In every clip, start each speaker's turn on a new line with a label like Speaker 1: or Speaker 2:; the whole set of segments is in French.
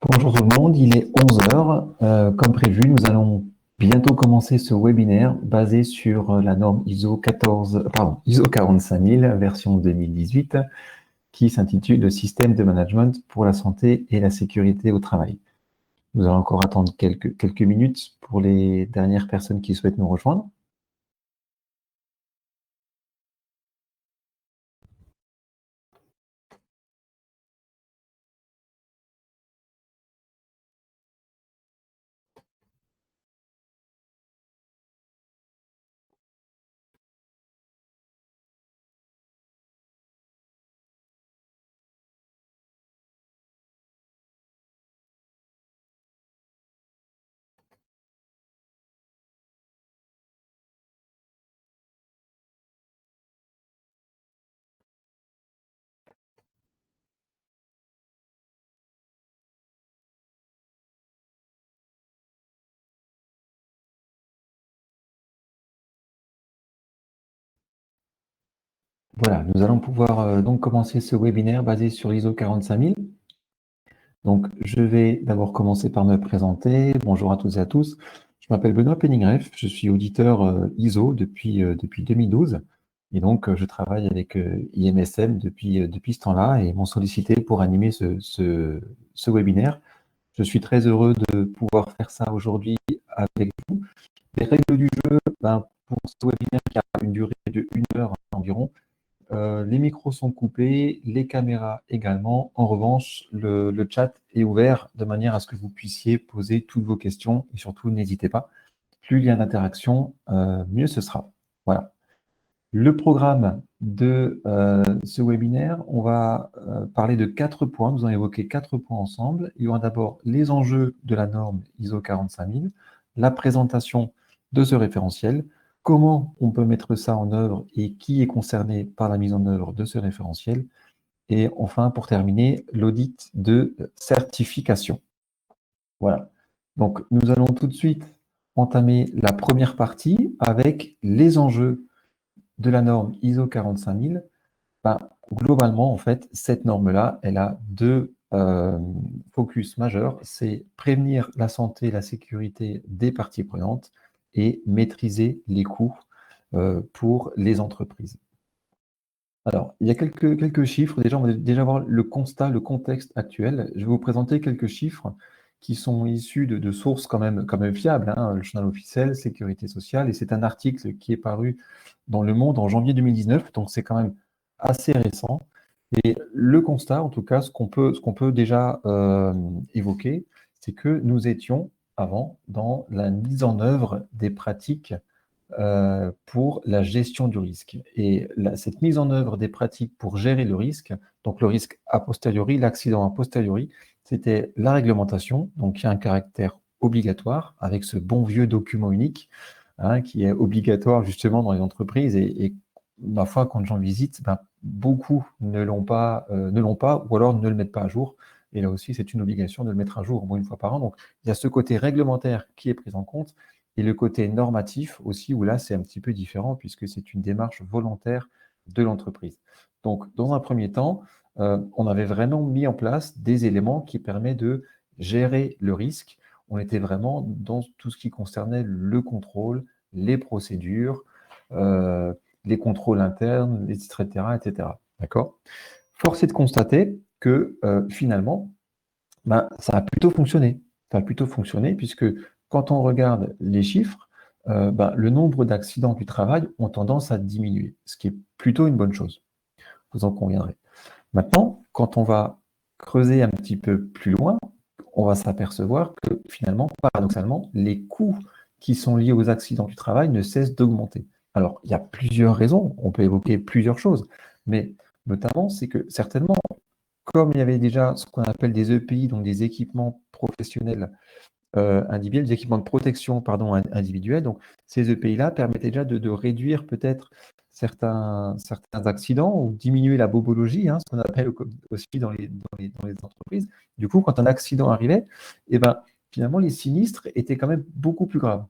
Speaker 1: Bonjour tout le monde, il est 11 heures. Comme prévu, nous allons bientôt commencer ce webinaire basé sur la norme ISO 45000 version 2018 qui s'intitule le système de management pour la santé et la sécurité au travail. Nous allons encore attendre quelques minutes pour les dernières personnes qui souhaitent nous rejoindre. Voilà, nous allons pouvoir donc commencer ce webinaire basé sur l'ISO 45000. Donc, je vais d'abord commencer par me présenter. Bonjour à toutes et à tous. Je m'appelle Benoît Penningreffe, je suis auditeur ISO depuis 2012. Et donc, je travaille avec IMSM depuis ce temps-là et m'ont sollicité pour animer ce webinaire. Je suis très heureux de pouvoir faire ça aujourd'hui avec vous. Les règles du jeu, pour ce webinaire qui a une durée de 1 heure environ, les micros sont coupés, les caméras également. En revanche, le chat est ouvert de manière à ce que vous puissiez poser toutes vos questions et surtout, n'hésitez pas. Plus il y a d'interaction, mieux ce sera. Voilà. Le programme de ce webinaire, on va parler de 4 points. Nous allons évoquer 4 points ensemble. Il y aura d'abord les enjeux de la norme ISO 45000, la présentation de ce référentiel, comment on peut mettre ça en œuvre et qui est concerné par la mise en œuvre de ce référentiel. Et enfin, pour terminer, l'audit de certification. Voilà. Donc, nous allons tout de suite entamer la première partie avec les enjeux de la norme ISO 45000. Globalement, en fait, cette norme-là, elle a deux focus majeurs. C'est prévenir la santé et la sécurité des parties prenantes et maîtriser les coûts pour les entreprises. Alors, il y a quelques chiffres. Déjà, on va déjà voir le constat, le contexte actuel. Je vais vous présenter quelques chiffres qui sont issus de sources quand même fiables, hein, le journal officiel, Sécurité sociale, et c'est un article qui est paru dans Le Monde en janvier 2019, donc c'est quand même assez récent. Et le constat, en tout cas, ce qu'on peut déjà évoquer, c'est que nous étions avant dans la mise en œuvre des pratiques pour la gestion du risque. Et cette mise en œuvre des pratiques pour gérer le risque, donc le risque a posteriori, l'accident a posteriori, c'était la réglementation, donc qui a un caractère obligatoire, avec ce bon vieux document unique, hein, qui est obligatoire justement dans les entreprises. Et ma foi, quand j'en visite, beaucoup ne l'ont pas, ou alors ne le mettent pas à jour. Et là aussi, c'est une obligation de le mettre à jour au moins 1 fois par an. Donc, il y a ce côté réglementaire qui est pris en compte, et le côté normatif aussi, où là, c'est un petit peu différent, puisque c'est une démarche volontaire de l'entreprise. Donc, dans un premier temps, on avait vraiment mis en place des éléments qui permettent de gérer le risque. On était vraiment dans tout ce qui concernait le contrôle, les procédures, les contrôles internes, etc., etc. D'accord? Force est de constater que finalement, ça a plutôt fonctionné. Ça a plutôt fonctionné puisque quand on regarde les chiffres, le nombre d'accidents du travail ont tendance à diminuer, ce qui est plutôt une bonne chose. Vous en conviendrez. Maintenant, quand on va creuser un petit peu plus loin, on va s'apercevoir que finalement, paradoxalement, les coûts qui sont liés aux accidents du travail ne cessent d'augmenter. Alors, il y a plusieurs raisons, on peut évoquer plusieurs choses, mais notamment, c'est que certainement, comme il y avait déjà ce qu'on appelle des EPI, donc des équipements professionnels individuels, des équipements de protection individuels, donc ces EPI-là permettaient déjà de réduire peut-être certains accidents ou diminuer la bobologie, hein, ce qu'on appelle aussi dans les entreprises. Du coup, quand un accident arrivait, finalement, les sinistres étaient quand même beaucoup plus graves.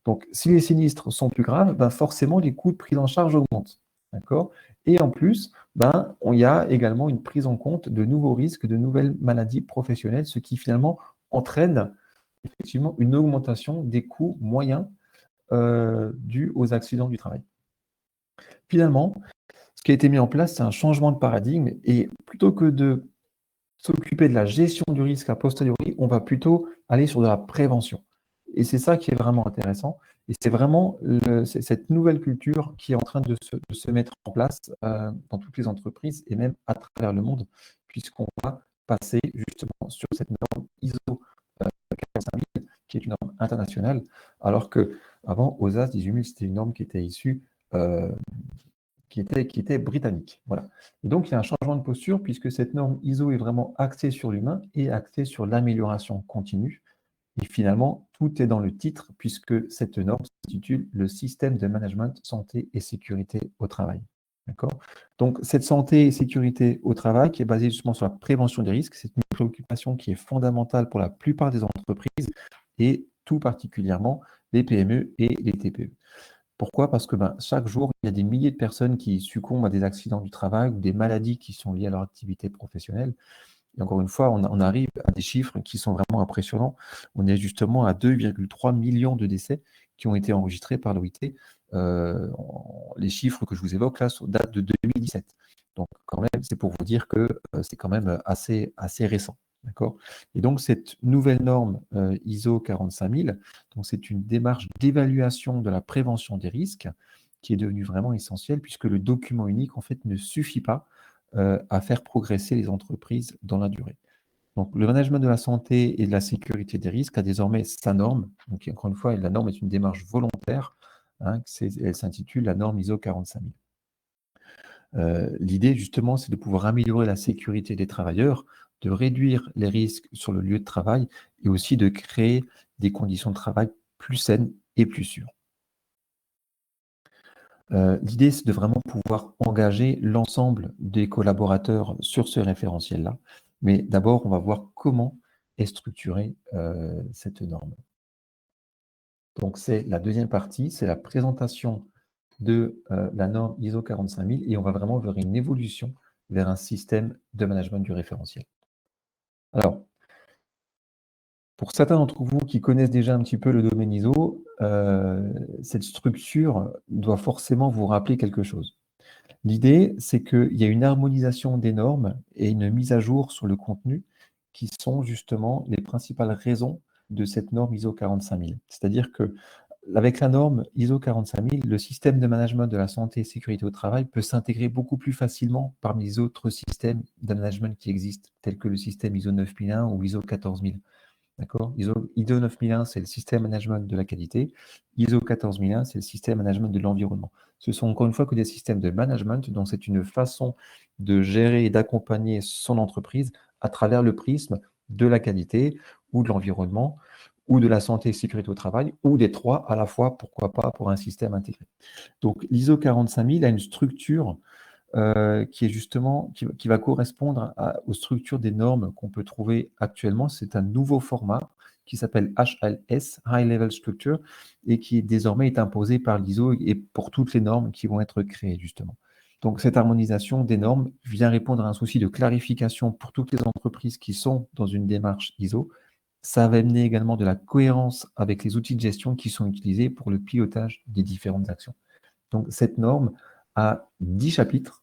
Speaker 1: Donc, si les sinistres sont plus graves, forcément, les coûts de prise en charge augmentent. D'accord? Et en plus, il y a également une prise en compte de nouveaux risques, de nouvelles maladies professionnelles, ce qui finalement entraîne effectivement une augmentation des coûts moyens dus aux accidents du travail. Finalement, ce qui a été mis en place, c'est un changement de paradigme et plutôt que de s'occuper de la gestion du risque a posteriori, on va plutôt aller sur de la prévention. Et c'est ça qui est vraiment intéressant. Et c'est vraiment cette nouvelle culture qui est en train de se mettre en place dans toutes les entreprises et même à travers le monde, puisqu'on va passer justement sur cette norme ISO 45000, qui est une norme internationale, alors qu'avant, OSAS 18000, c'était une norme qui était issue qui était britannique. Voilà. Et donc, il y a un changement de posture puisque cette norme ISO est vraiment axée sur l'humain et axée sur l'amélioration continue. Et finalement, tout est dans le titre puisque cette norme s'intitule le système de management santé et sécurité au travail. D'accord? Donc, cette santé et sécurité au travail qui est basée justement sur la prévention des risques, c'est une préoccupation qui est fondamentale pour la plupart des entreprises et tout particulièrement les PME et les TPE. Pourquoi? Parce que chaque jour, il y a des milliers de personnes qui succombent à des accidents du travail ou des maladies qui sont liées à leur activité professionnelle. Et encore une fois, on arrive à des chiffres qui sont vraiment impressionnants. On est justement à 2,3 millions de décès qui ont été enregistrés par l'OIT. Les chiffres que je vous évoque là datent de 2017. Donc quand même, c'est pour vous dire que c'est quand même assez récent. D'accord? Et donc, cette nouvelle norme ISO 45000, c'est une démarche d'évaluation de la prévention des risques qui est devenue vraiment essentielle puisque le document unique, en fait, ne suffit pas à faire progresser les entreprises dans la durée. Donc, le management de la santé et de la sécurité des risques a désormais sa norme. Donc, encore une fois, la norme est une démarche volontaire. Hein, elle s'intitule la norme ISO 45000. L'idée, justement, c'est de pouvoir améliorer la sécurité des travailleurs, de réduire les risques sur le lieu de travail et aussi de créer des conditions de travail plus saines et plus sûres. L'idée, c'est de vraiment pouvoir engager l'ensemble des collaborateurs sur ce référentiel-là. Mais d'abord, on va voir comment est structurée cette norme. Donc, c'est la deuxième partie, c'est la présentation de la norme ISO 45000 et on va vraiment vers une évolution vers un système de management du référentiel. Alors, pour certains d'entre vous qui connaissent déjà un petit peu le domaine ISO, cette structure doit forcément vous rappeler quelque chose. L'idée, c'est qu'il y a une harmonisation des normes et une mise à jour sur le contenu qui sont justement les principales raisons de cette norme ISO 45000. C'est-à-dire que avec la norme ISO 45000, le système de management de la santé et sécurité au travail peut s'intégrer beaucoup plus facilement parmi les autres systèmes de management qui existent, tels que le système ISO 9001 ou ISO 14000. D'accord? ISO 9001, c'est le système management de la qualité. ISO 14001, c'est le système management de l'environnement. Ce sont encore une fois que des systèmes de management, donc c'est une façon de gérer et d'accompagner son entreprise à travers le prisme de la qualité ou de l'environnement ou de la santé et sécurité au travail, ou des trois à la fois, pourquoi pas, pour un système intégré. Donc l'ISO 45000 a une structure qui est justement, qui va correspondre aux structures des normes qu'on peut trouver actuellement. C'est un nouveau format qui s'appelle HLS, High Level Structure, et qui désormais est imposé par l'ISO et pour toutes les normes qui vont être créées, justement. Donc, cette harmonisation des normes vient répondre à un souci de clarification pour toutes les entreprises qui sont dans une démarche ISO. Ça va amener également de la cohérence avec les outils de gestion qui sont utilisés pour le pilotage des différentes actions. Donc, cette norme a 10 chapitres.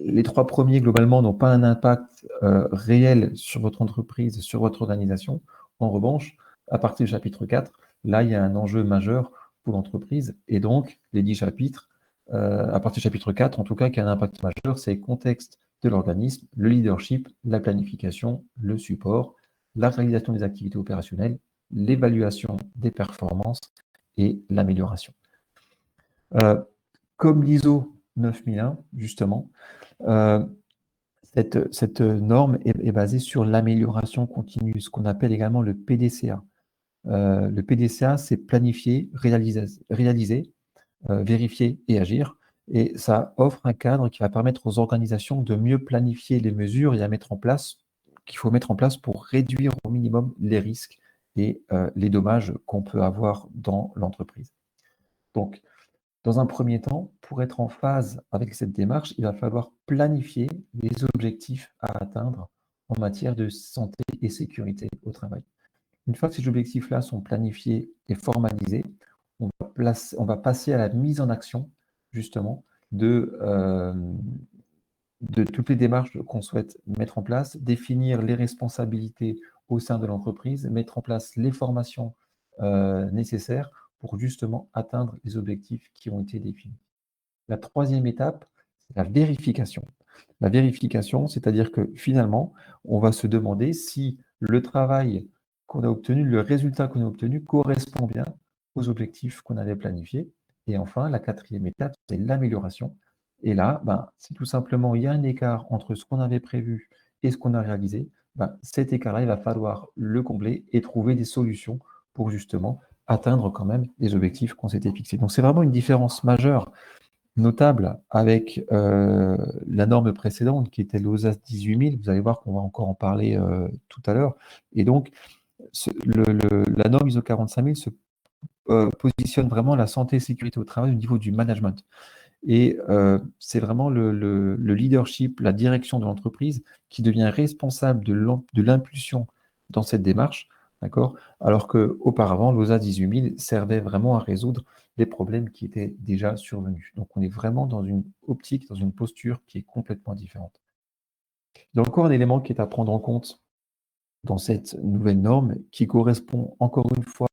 Speaker 1: Les 3 premiers, globalement, n'ont pas un impact réel sur votre entreprise, sur votre organisation. En revanche, à partir du chapitre 4, là, il y a un enjeu majeur pour l'entreprise. Et donc, les 10 chapitres, à partir du chapitre 4, en tout cas, qui a un impact majeur, c'est le contexte de l'organisme, le leadership, la planification, le support, la réalisation des activités opérationnelles, l'évaluation des performances et l'amélioration. Comme l'ISO 9001, justement, cette norme est basée sur l'amélioration continue, ce qu'on appelle également le PDCA. Le PDCA, c'est planifier, réaliser, vérifier et agir. Et ça offre un cadre qui va permettre aux organisations de mieux planifier les mesures et à mettre en place, qu'il faut mettre en place pour réduire au minimum les risques et les dommages qu'on peut avoir dans l'entreprise. Donc, Dans un premier temps, pour être en phase avec cette démarche, il va falloir planifier les objectifs à atteindre en matière de santé et sécurité au travail. Une fois que ces objectifs-là sont planifiés et formalisés, on va passer à la mise en action, justement, de toutes les démarches qu'on souhaite mettre en place, définir les responsabilités au sein de l'entreprise, mettre en place les formations nécessaires pour justement atteindre les objectifs qui ont été définis. La troisième étape, c'est la vérification. La vérification, c'est-à-dire que finalement, on va se demander si le travail qu'on a obtenu, le résultat qu'on a obtenu correspond bien aux objectifs qu'on avait planifiés. Et enfin, la quatrième étape, c'est l'amélioration. Et là, si tout simplement il y a un écart entre ce qu'on avait prévu et ce qu'on a réalisé, cet écart-là, il va falloir le combler et trouver des solutions pour justement atteindre quand même les objectifs qu'on s'était fixés. Donc c'est vraiment une différence majeure notable avec la norme précédente qui était l'OSAS 18000. Vous allez voir qu'on va encore en parler tout à l'heure. Et donc, la norme ISO 45000 se positionne vraiment la santé et sécurité au travail au niveau du management. Et c'est vraiment le leadership, la direction de l'entreprise qui devient responsable de l'impulsion dans cette démarche, d'accord? Alors qu'auparavant, l'OSA 18000 servait vraiment à résoudre les problèmes qui étaient déjà survenus. Donc, on est vraiment dans une optique, dans une posture qui est complètement différente. Il y a encore un élément qui est à prendre en compte dans cette nouvelle norme qui correspond encore une fois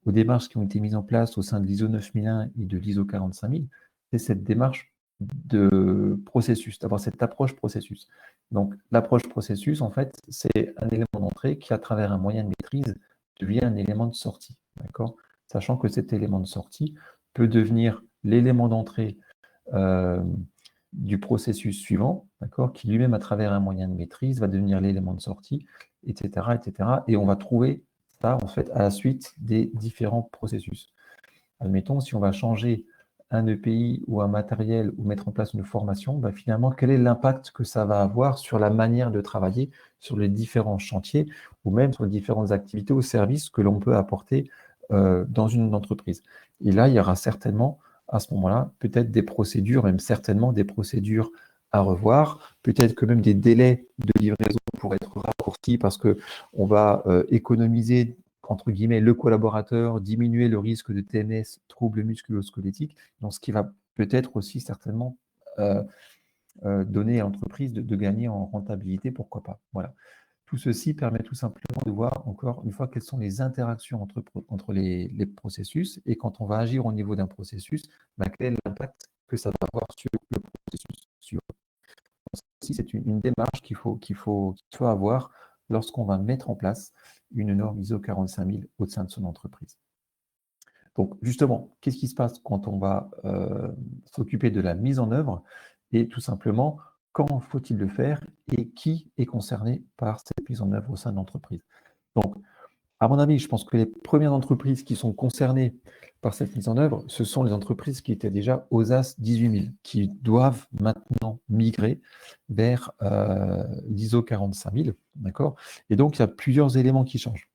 Speaker 1: aux démarches qui ont été mises en place au sein de l'ISO 9001 et de l'ISO 45000, c'est cette démarche de processus, d'avoir cette approche processus. Donc, l'approche processus, en fait, c'est un élément d'entrée qui, à travers un moyen de maîtrise, devient un élément de sortie. D'accord? Sachant que cet élément de sortie peut devenir l'élément d'entrée du processus suivant, d'accord, qui lui-même, à travers un moyen de maîtrise, va devenir l'élément de sortie, etc., etc. Et on va trouver ça, en fait, à la suite des différents processus. Admettons, si on va changer un EPI ou un matériel ou mettre en place une formation, finalement, quel est l'impact que ça va avoir sur la manière de travailler, sur les différents chantiers ou même sur les différentes activités ou services que l'on peut apporter dans une entreprise. Et là, il y aura certainement, à ce moment-là, peut-être des procédures, même certainement des procédures à revoir, peut-être que même des délais de livraison pourraient être raccourcis parce qu'on va économiser entre guillemets, le collaborateur, diminuer le risque de TMS, troubles musculo-squelettiques, donc ce qui va peut-être aussi certainement donner à l'entreprise de gagner en rentabilité, pourquoi pas. Voilà. Tout ceci permet tout simplement de voir encore une fois quelles sont les interactions entre les processus et quand on va agir au niveau d'un processus, quel est l'impact que ça va avoir sur le processus suivant. C'est une démarche qu'il faut avoir lorsqu'on va mettre en place une norme ISO 45000 au sein de son entreprise. Donc, justement, qu'est-ce qui se passe quand on va s'occuper de la mise en œuvre et tout simplement, quand faut-il le faire et qui est concerné par cette mise en œuvre au sein de l'entreprise. Donc, à mon avis, je pense que les premières entreprises qui sont concernées par cette mise en œuvre, ce sont les entreprises qui étaient déjà OSAS 18000, qui doivent maintenant migrer vers l'ISO 45000, d'accord? Et donc, il y a plusieurs éléments qui changent.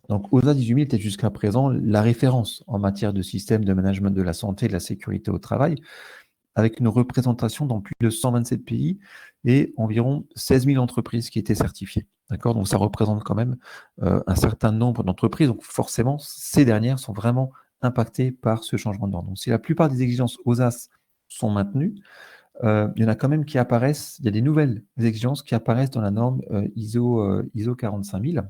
Speaker 1: Donc, OSA 18000 était jusqu'à présent la référence en matière de système de management de la santé et de la sécurité au travail, avec une représentation dans plus de 127 pays et environ 16 000 entreprises qui étaient certifiées. D'accord? Donc, ça représente quand même un certain nombre d'entreprises. Donc, forcément, ces dernières sont vraiment impactées par ce changement de norme. Donc, si la plupart des exigences OSAS sont maintenues, il y en a quand même qui apparaissent, il y a des nouvelles exigences qui apparaissent dans la norme ISO 45000.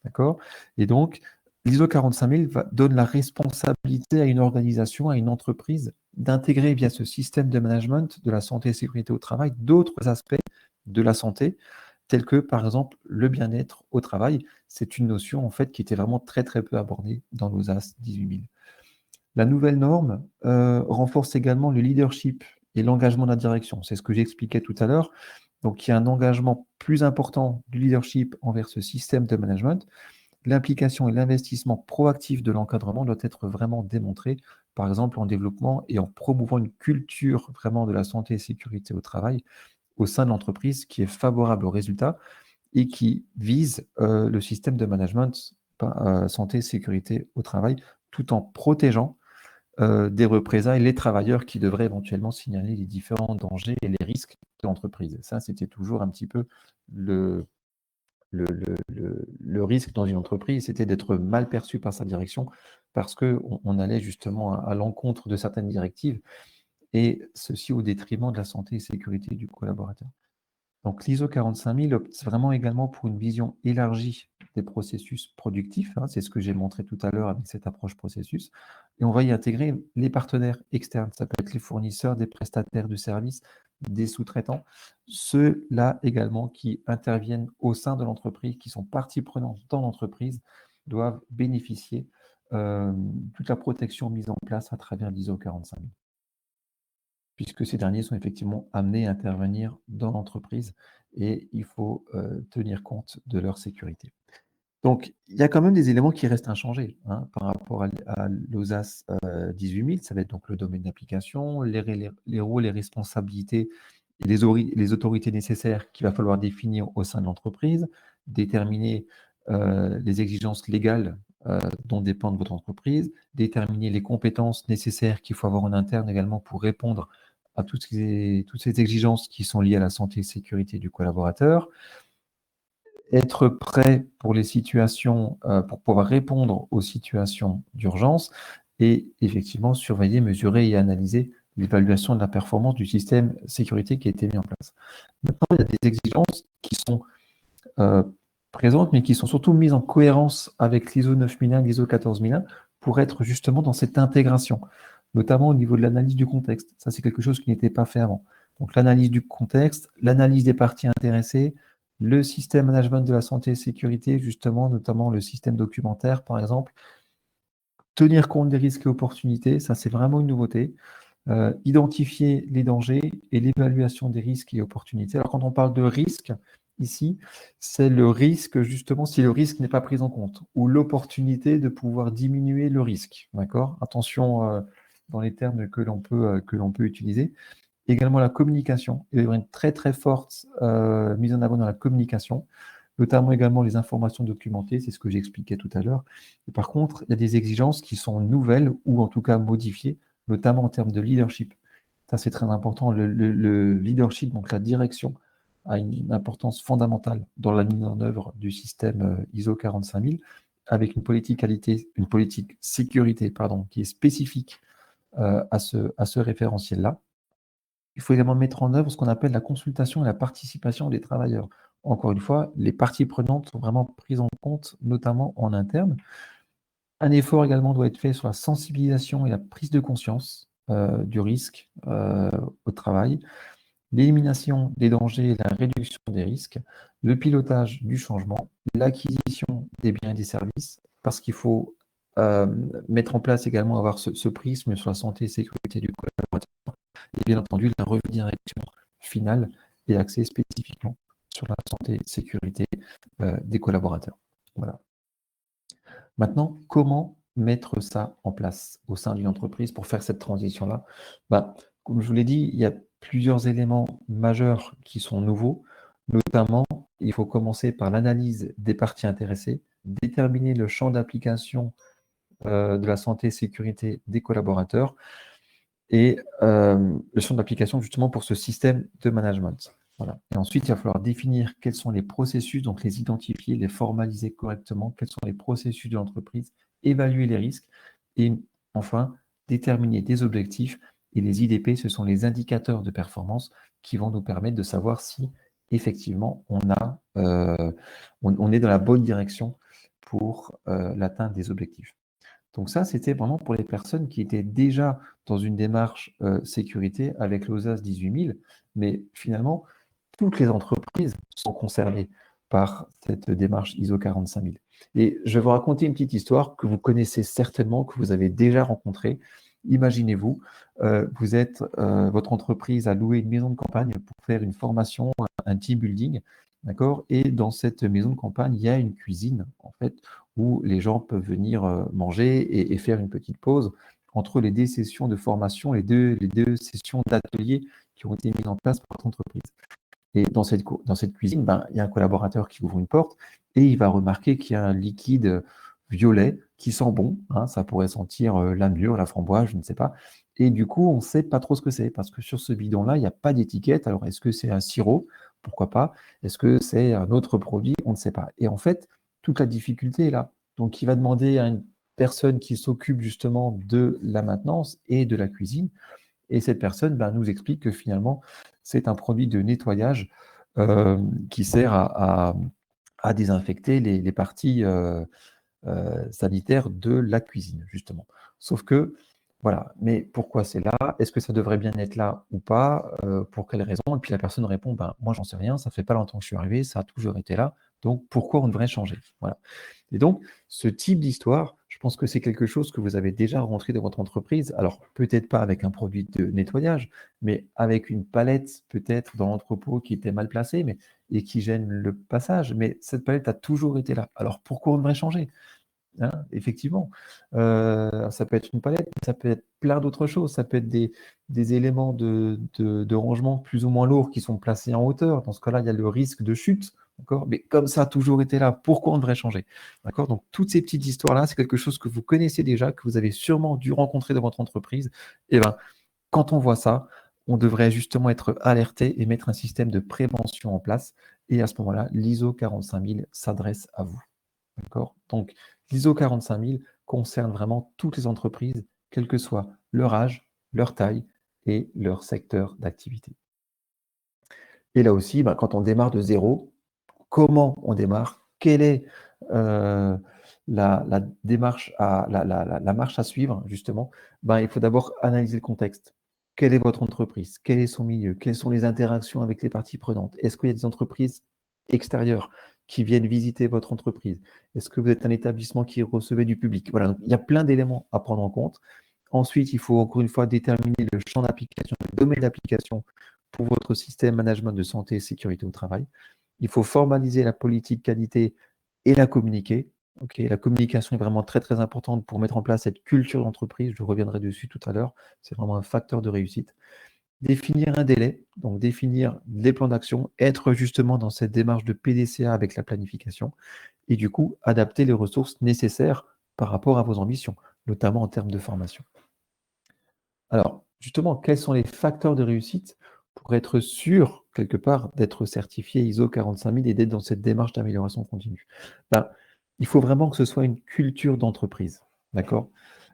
Speaker 1: D'accord? Et donc, l'ISO 45000 donne la responsabilité à une organisation, à une entreprise, d'intégrer via ce système de management de la santé et sécurité au travail d'autres aspects de la santé, tels que, par exemple, le bien-être au travail. C'est une notion, en fait, qui était vraiment très, très peu abordée dans l'OSAS 18000. La nouvelle norme renforce également le leadership et l'engagement de la direction. C'est ce que j'expliquais tout à l'heure. Donc, il y a un engagement plus important du leadership envers ce système de management. L'implication et l'investissement proactif de l'encadrement doit être vraiment démontré, par exemple en développement et en promouvant une culture vraiment de la santé et sécurité au travail au sein de l'entreprise qui est favorable aux résultats et qui vise le système de management santé et sécurité au travail tout en protégeant des représailles les travailleurs qui devraient éventuellement signaler les différents dangers et les risques de l'entreprise. Ça, c'était toujours un petit peu le risque dans une entreprise, c'était d'être mal perçu par sa direction parce qu'on allait justement à l'encontre de certaines directives et ceci au détriment de la santé et sécurité du collaborateur. Donc l'ISO 45000 opte vraiment également pour une vision élargie des processus productifs, hein, c'est ce que j'ai montré tout à l'heure avec cette approche processus, et on va y intégrer les partenaires externes, ça peut être les fournisseurs, des prestataires de services, des sous-traitants, ceux-là également qui interviennent au sein de l'entreprise, qui sont partie prenante dans l'entreprise, doivent bénéficier de toute la protection mise en place à travers l'ISO 45000 puisque ces derniers sont effectivement amenés à intervenir dans l'entreprise et il faut tenir compte de leur sécurité. Donc, il y a quand même des éléments qui restent inchangés hein, par rapport à l'OSAS 18000, ça va être donc le domaine d'application, les rôles, les responsabilités et les autorités nécessaires qu'il va falloir définir au sein de l'entreprise, déterminer les exigences légales dont dépend votre entreprise, déterminer les compétences nécessaires qu'il faut avoir en interne également pour répondre à toutes ces exigences qui sont liées à la santé et sécurité du collaborateur, être prêt pour les situations, pour pouvoir répondre aux situations d'urgence et effectivement surveiller, mesurer et analyser l'évaluation de la performance du système sécurité qui a été mis en place. Maintenant, il y a des exigences qui sont présentes, mais qui sont surtout mises en cohérence avec l'ISO 9001, l'ISO 14001, pour être justement dans cette intégration, notamment au niveau de l'analyse du contexte. Ça, c'est quelque chose qui n'était pas fait avant. Donc, l'analyse du contexte, l'analyse des parties intéressées, le système management de la santé et sécurité, justement, notamment le système documentaire, par exemple, tenir compte des risques et opportunités, ça, c'est vraiment une nouveauté. Identifier les dangers et l'évaluation des risques et opportunités. Alors, quand on parle de risque, ici, c'est le risque, justement, si le risque n'est pas pris en compte, ou l'opportunité de pouvoir diminuer le risque. D'accord? Attention dans les termes que l'on peut utiliser. Également la communication. Il y a une très très forte mise en avant dans la communication, notamment également les informations documentées, c'est ce que j'expliquais tout à l'heure. Par contre, il y a des exigences qui sont nouvelles ou en tout cas modifiées, notamment en termes de leadership. Ça, c'est très important. Le leadership, donc la direction, a une importance fondamentale dans la mise en œuvre du système ISO 45000, avec une politique qualité, une politique sécurité, pardon, qui est spécifique à ce référentiel-là. Il faut également mettre en œuvre ce qu'on appelle la consultation et la participation des travailleurs. Encore une fois, les parties prenantes sont vraiment prises en compte, notamment en interne. Un effort également doit être fait sur la sensibilisation et la prise de conscience du risque au travail, l'élimination des dangers et la réduction des risques, le pilotage du changement, l'acquisition des biens et des services, parce qu'il faut mettre en place également, avoir ce prisme sur la santé et sécurité du collaborateur, et bien entendu la revue direction finale et axée spécifiquement sur la santé et sécurité des collaborateurs. Voilà. Maintenant, comment mettre ça en place au sein d'une entreprise pour faire cette transition-là? Comme je vous l'ai dit, il y a plusieurs éléments majeurs qui sont nouveaux. Notamment, il faut commencer par l'analyse des parties intéressées, déterminer le champ d'application de la santé et sécurité des collaborateurs et le champ d'application justement pour ce système de management. Voilà. Et ensuite, il va falloir définir quels sont les processus, donc les identifier, les formaliser correctement, quels sont les processus de l'entreprise, évaluer les risques et enfin, déterminer des objectifs. Et les IDP, ce sont les indicateurs de performance qui vont nous permettre de savoir si effectivement on est dans la bonne direction pour l'atteinte des objectifs. Donc ça, c'était vraiment pour les personnes qui étaient déjà dans une démarche sécurité avec l'OSAS 18000, mais finalement, toutes les entreprises sont concernées par cette démarche ISO 45000. Et je vais vous raconter une petite histoire que vous connaissez certainement, que vous avez déjà rencontrée. Imaginez-vous, votre entreprise a loué une maison de campagne pour faire une formation, un team building, d'accord? Et dans cette maison de campagne, il y a une cuisine, en fait, où les gens peuvent venir manger et faire une petite pause entre les deux sessions de formation, les deux sessions d'atelier qui ont été mises en place par votre entreprise. Et dans cette cuisine, il y a un collaborateur qui ouvre une porte et il va remarquer qu'il y a un liquide violet qui sent bon, hein, ça pourrait sentir la mûre, la framboise, je ne sais pas. Et du coup, on ne sait pas trop ce que c'est, parce que sur ce bidon-là, il n'y a pas d'étiquette. Alors, est-ce que c'est un sirop? Pourquoi pas? Est-ce que c'est un autre produit? On ne sait pas. Et en fait, toute la difficulté est là. Donc, il va demander à une personne qui s'occupe justement de la maintenance et de la cuisine. Et cette personne nous explique que finalement, c'est un produit de nettoyage qui sert à désinfecter les parties sanitaires de la cuisine, justement. Sauf que, voilà, mais pourquoi c'est là? Est-ce que ça devrait bien être là ou pas? Pour quelles raisons? Et puis la personne répond, moi, j'en sais rien, ça fait pas longtemps que je suis arrivé, ça a toujours été là, donc pourquoi on devrait changer? Voilà. Et donc, ce type d'histoire, je pense que c'est quelque chose que vous avez déjà rentré dans votre entreprise. Alors, peut-être pas avec un produit de nettoyage, mais avec une palette peut-être dans l'entrepôt qui était mal placée et qui gêne le passage. Mais cette palette a toujours été là. Alors, pourquoi on devrait changer? Hein, effectivement, ça peut être une palette, mais ça peut être plein d'autres choses. Ça peut être des éléments de rangement plus ou moins lourds qui sont placés en hauteur. Dans ce cas-là, il y a le risque de chute. D'accord? Mais comme ça a toujours été là, pourquoi on devrait changer? D'accord? Donc, toutes ces petites histoires-là, c'est quelque chose que vous connaissez déjà, que vous avez sûrement dû rencontrer dans votre entreprise. Et ben, quand on voit ça, on devrait justement être alerté et mettre un système de prévention en place. Et à ce moment-là, l'ISO 45000 s'adresse à vous. D'accord? Donc, l'ISO 45000 concerne vraiment toutes les entreprises, quel que soit leur âge, leur taille et leur secteur d'activité. Et là aussi, quand on démarre de zéro, comment on démarre? Quelle est la démarche la marche à suivre, justement? Il faut d'abord analyser le contexte. Quelle est votre entreprise? Quel est son milieu? Quelles sont les interactions avec les parties prenantes? Est-ce qu'il y a des entreprises extérieures qui viennent visiter votre entreprise? Est-ce que vous êtes un établissement qui recevait du public? Voilà, donc il y a plein d'éléments à prendre en compte. Ensuite, il faut encore une fois déterminer le champ d'application, le domaine d'application pour votre système management de santé et sécurité au travail. Il faut formaliser la politique qualité et la communiquer. Okay, la communication est vraiment très, très importante pour mettre en place cette culture d'entreprise. Je reviendrai dessus tout à l'heure. C'est vraiment un facteur de réussite. Définir un délai, donc définir des plans d'action, être justement dans cette démarche de PDCA avec la planification et du coup, adapter les ressources nécessaires par rapport à vos ambitions, notamment en termes de formation. Alors, justement, quels sont les facteurs de réussite pour être sûr, quelque part, d'être certifié ISO 45000 et d'être dans cette démarche d'amélioration continue? Il faut vraiment que ce soit une culture d'entreprise. D'accord?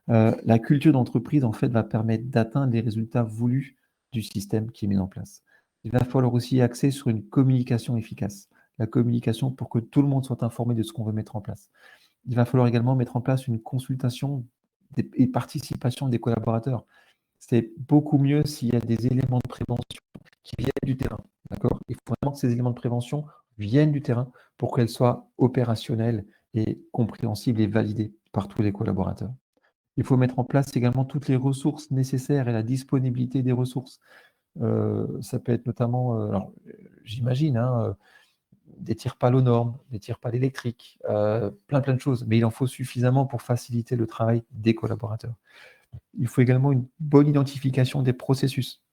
Speaker 1: La culture d'entreprise, en fait, va permettre d'atteindre les résultats voulus du système qui est mis en place. Il va falloir aussi axer sur une communication efficace. La communication pour que tout le monde soit informé de ce qu'on veut mettre en place. Il va falloir également mettre en place une consultation et participation des collaborateurs. C'est beaucoup mieux s'il y a des éléments de prévention qui viennent du terrain. D'accord? Il faut vraiment que ces éléments de prévention viennent du terrain pour qu'elles soient opérationnelles et compréhensibles et validées par tous les collaborateurs. Il faut mettre en place également toutes les ressources nécessaires et la disponibilité des ressources. Ça peut être notamment, j'imagine, des tire-pales aux normes, des tire-pales électriques, plein de choses, mais il en faut suffisamment pour faciliter le travail des collaborateurs. Il faut également une bonne identification des processus,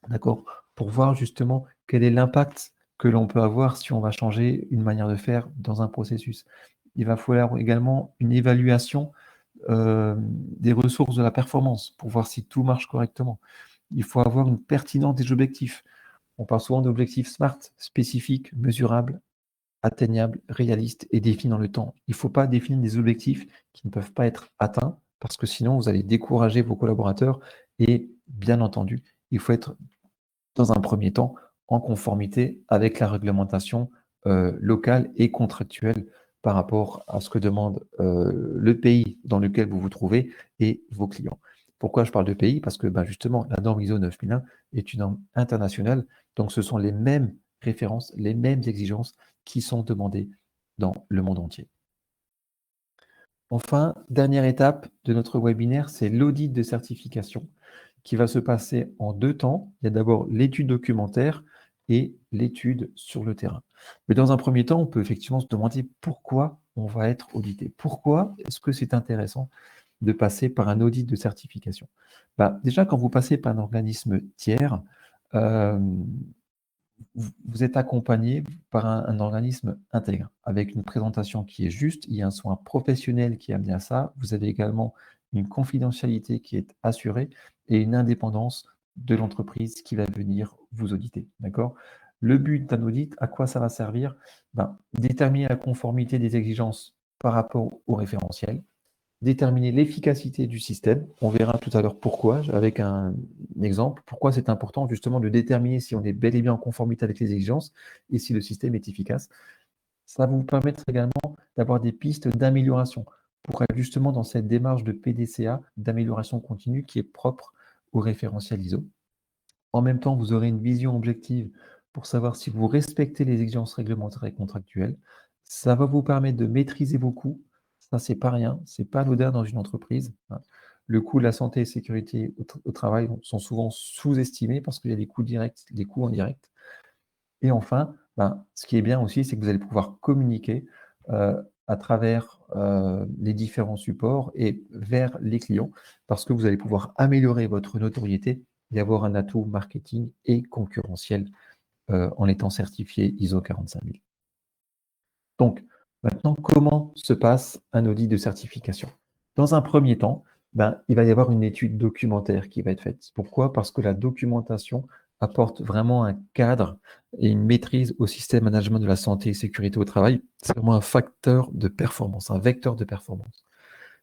Speaker 1: d'accord? Pour voir justement quel est l'impact que l'on peut avoir si on va changer une manière de faire dans un processus. Il va falloir également une évaluation des ressources de la performance pour voir si tout marche correctement. Il faut avoir une pertinence des objectifs. On parle souvent d'objectifs SMART, spécifiques, mesurables, atteignables, réalistes et définis dans le temps. Il ne faut pas définir des objectifs qui ne peuvent pas être atteints parce que sinon vous allez décourager vos collaborateurs et bien entendu, il faut être dans un premier temps en conformité avec la réglementation locale et contractuelle par rapport à ce que demande le pays dans lequel vous vous trouvez et vos clients. Pourquoi je parle de pays? Parce que justement, la norme ISO 9001 est une norme internationale, donc ce sont les mêmes références, les mêmes exigences qui sont demandées dans le monde entier. Enfin, dernière étape de notre webinaire, c'est l'audit de certification qui va se passer en 2 temps. Il y a d'abord l'étude documentaire et l'étude sur le terrain. Mais dans un premier temps, on peut effectivement se demander pourquoi on va être audité. Pourquoi est-ce que c'est intéressant de passer par un audit de certification? Déjà, quand vous passez par un organisme tiers, vous êtes accompagné par un organisme intègre, avec une présentation qui est juste, il y a un soin professionnel qui est amené à ça, vous avez également une confidentialité qui est assurée et une indépendance de l'entreprise qui va venir vous auditer. D'accord? Le but d'un audit, à quoi ça va servir? Ben, déterminer la conformité des exigences par rapport au référentiel, déterminer l'efficacité du système. On verra tout à l'heure pourquoi, avec un exemple, pourquoi c'est important justement de déterminer si on est bel et bien en conformité avec les exigences et si le système est efficace. Ça va vous permettre également d'avoir des pistes d'amélioration pour être justement dans cette démarche de PDCA, d'amélioration continue qui est propre au référentiel ISO. En même temps, vous aurez une vision objective pour savoir si vous respectez les exigences réglementaires et contractuelles. Ça va vous permettre de maîtriser vos coûts. Ça, c'est pas rien, c'est pas anodin dans une entreprise, hein. Le coût de la santé et sécurité au travail sont souvent sous-estimés parce qu'il y a des coûts directs, des coûts indirects. Et enfin, ce qui est bien aussi, c'est que vous allez pouvoir communiquer à travers les différents supports et vers les clients parce que vous allez pouvoir améliorer votre notoriété et avoir un atout marketing et concurrentiel en étant certifié ISO 45000. Donc, maintenant, comment se passe un audit de certification? Dans un premier temps, il va y avoir une étude documentaire qui va être faite. Pourquoi? Parce que la documentation apporte vraiment un cadre et une maîtrise au système management de la santé et sécurité au travail. C'est vraiment un facteur de performance, un vecteur de performance.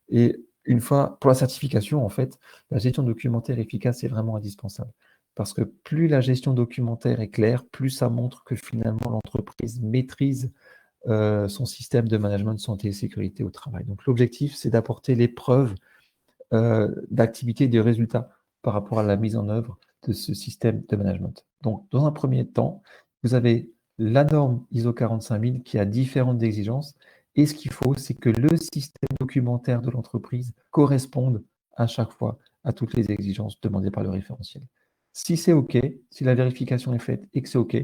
Speaker 1: Et une fois, pour la certification, en fait, la gestion documentaire efficace est vraiment indispensable. Parce que plus la gestion documentaire est claire, plus ça montre que finalement l'entreprise maîtrise son système de management de santé et sécurité au travail. Donc l'objectif, c'est d'apporter les preuves d'activité et de résultats par rapport à la mise en œuvre de ce système de management. Donc dans un premier temps, vous avez la norme ISO 45000 qui a différentes exigences et ce qu'il faut, c'est que le système documentaire de l'entreprise corresponde à chaque fois à toutes les exigences demandées par le référentiel. Si c'est OK, si la vérification est faite et que c'est OK,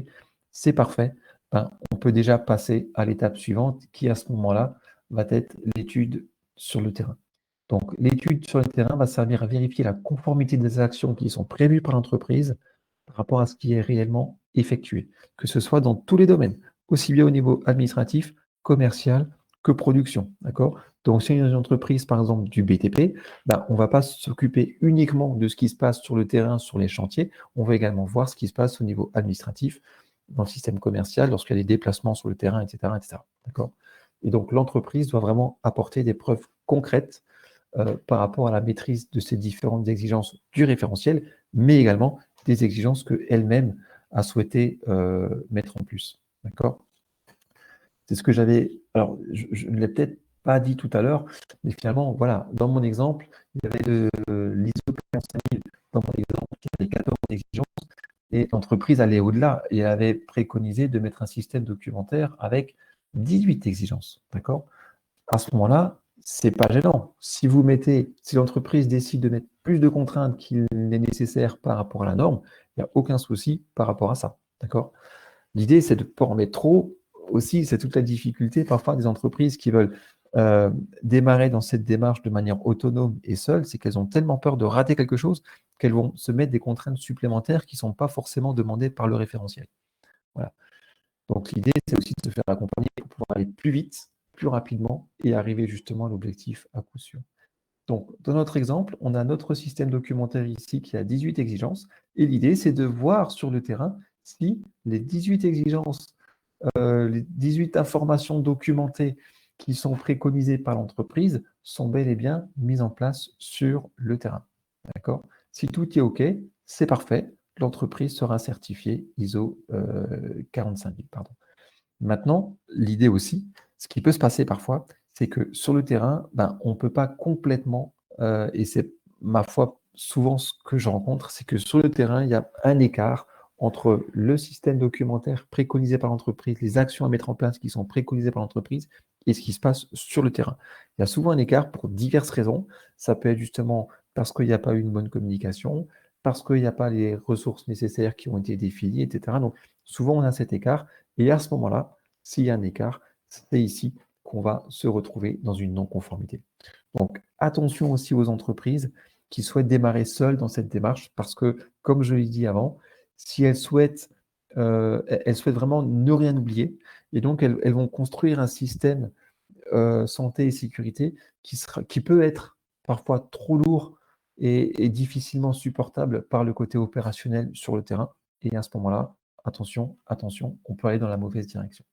Speaker 1: c'est parfait. On peut déjà passer à l'étape suivante qui, à ce moment-là, va être l'étude sur le terrain. Donc, l'étude sur le terrain va servir à vérifier la conformité des actions qui sont prévues par l'entreprise par rapport à ce qui est réellement effectué, que ce soit dans tous les domaines, aussi bien au niveau administratif, commercial que production. D'accord? Donc, si une entreprise, par exemple, du BTP, on ne va pas s'occuper uniquement de ce qui se passe sur le terrain, sur les chantiers, on va également voir ce qui se passe au niveau administratif, dans le système commercial, lorsqu'il y a des déplacements sur le terrain, etc. etc. D'accord? Et donc, l'entreprise doit vraiment apporter des preuves concrètes par rapport à la maîtrise de ces différentes exigences du référentiel, mais également des exigences qu'elle-même a souhaité mettre en plus. D'accord? C'est ce que j'avais. Alors, je ne l'ai peut-être pas dit tout à l'heure, mais finalement, voilà, dans mon exemple, il y avait l'ISO 45000 dans mon exemple qui avait 14 exigences, et l'entreprise allait au-delà et avait préconisé de mettre un système documentaire avec 18 exigences. D'accord? À ce moment-là, c'est pas gênant. Si l'entreprise décide de mettre plus de contraintes qu'il n'est nécessaire par rapport à la norme, il n'y a aucun souci par rapport à ça. D'accord? L'idée, c'est de ne pas en mettre trop. Aussi, c'est toute la difficulté parfois des entreprises qui veulent démarrer dans cette démarche de manière autonome et seule, c'est qu'elles ont tellement peur de rater quelque chose qu'elles vont se mettre des contraintes supplémentaires qui ne sont pas forcément demandées par le référentiel. Voilà. Donc l'idée, c'est aussi de se faire accompagner pour pouvoir aller plus vite, plus rapidement et arriver justement à l'objectif à coup sûr. Donc, dans notre exemple, on a notre système documentaire ici qui a 18 exigences et l'idée, c'est de voir sur le terrain si les 18 exigences, les 18 informations documentées qui sont préconisées par l'entreprise sont bel et bien mises en place sur le terrain. D'accord? Si tout est OK, c'est parfait. L'entreprise sera certifiée ISO 45000. Pardon. Maintenant, l'idée aussi, ce qui peut se passer parfois, c'est que sur le terrain, on ne peut pas complètement, et c'est ma foi souvent ce que je rencontre, c'est que sur le terrain, il y a un écart entre le système documentaire préconisé par l'entreprise, les actions à mettre en place qui sont préconisées par l'entreprise et ce qui se passe sur le terrain. Il y a souvent un écart pour diverses raisons. Ça peut être justement parce qu'il n'y a pas eu une bonne communication, parce qu'il n'y a pas les ressources nécessaires qui ont été définies, etc. Donc, souvent, on a cet écart. Et à ce moment-là, s'il y a un écart, c'est ici qu'on va se retrouver dans une non-conformité. Donc, attention aussi aux entreprises qui souhaitent démarrer seules dans cette démarche parce que, comme je l'ai dit avant, si elles souhaitent elles souhaitent vraiment ne rien oublier. Et donc, elles vont construire un système santé et sécurité qui peut être parfois trop lourd et difficilement supportable par le côté opérationnel sur le terrain. Et à ce moment-là, attention, attention, on peut aller dans la mauvaise direction.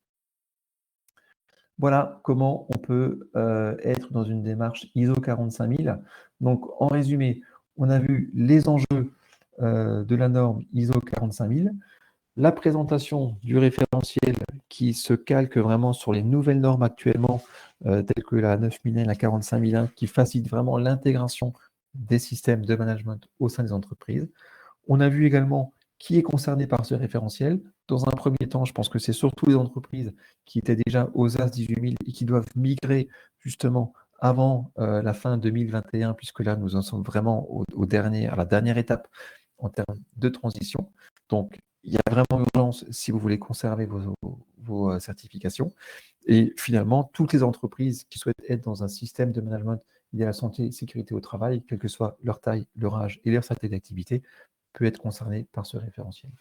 Speaker 1: Voilà comment on peut être dans une démarche ISO 45000. Donc, en résumé, on a vu les enjeux de la norme ISO 45000, la présentation du référentiel qui se calque vraiment sur les nouvelles normes actuellement, telles que la 9001 et la 45001, qui facilitent vraiment l'intégration des systèmes de management au sein des entreprises. On a vu également qui est concerné par ce référentiel. Dans un premier temps, je pense que c'est surtout les entreprises qui étaient déjà aux AS 18000 et qui doivent migrer justement avant la fin 2021, puisque là, nous en sommes vraiment à la dernière étape en termes de transition. Donc, il y a vraiment urgence si vous voulez conserver vos certifications. Et finalement, toutes les entreprises qui souhaitent être dans un système de management lié à la santé et sécurité au travail, quelle que soit leur taille, leur âge et leur secteur d'activité, peut être concerné par ce référentiel.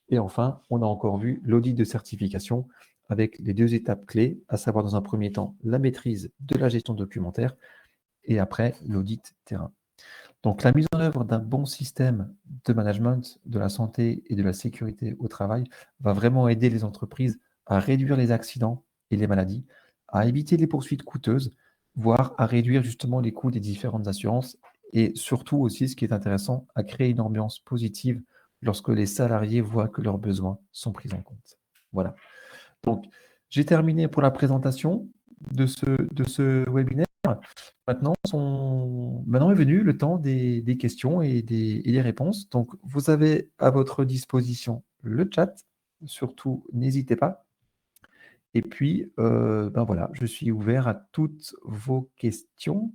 Speaker 1: Et enfin, on a encore vu l'audit de certification avec les deux étapes clés, à savoir dans un premier temps la maîtrise de la gestion documentaire et après l'audit terrain. Donc la mise en œuvre d'un bon système de management de la santé et de la sécurité au travail va vraiment aider les entreprises à réduire les accidents et les maladies, à éviter les poursuites coûteuses, voire à réduire justement les coûts des différentes assurances et surtout aussi, ce qui est intéressant, à créer une ambiance positive lorsque les salariés voient que leurs besoins sont pris en compte. Voilà. Donc, j'ai terminé pour la présentation de ce webinaire. Maintenant est venu le temps des questions et des réponses. Donc, vous avez à votre disposition le chat. Surtout, n'hésitez pas. Et puis, ben voilà, je suis ouvert à toutes vos questions.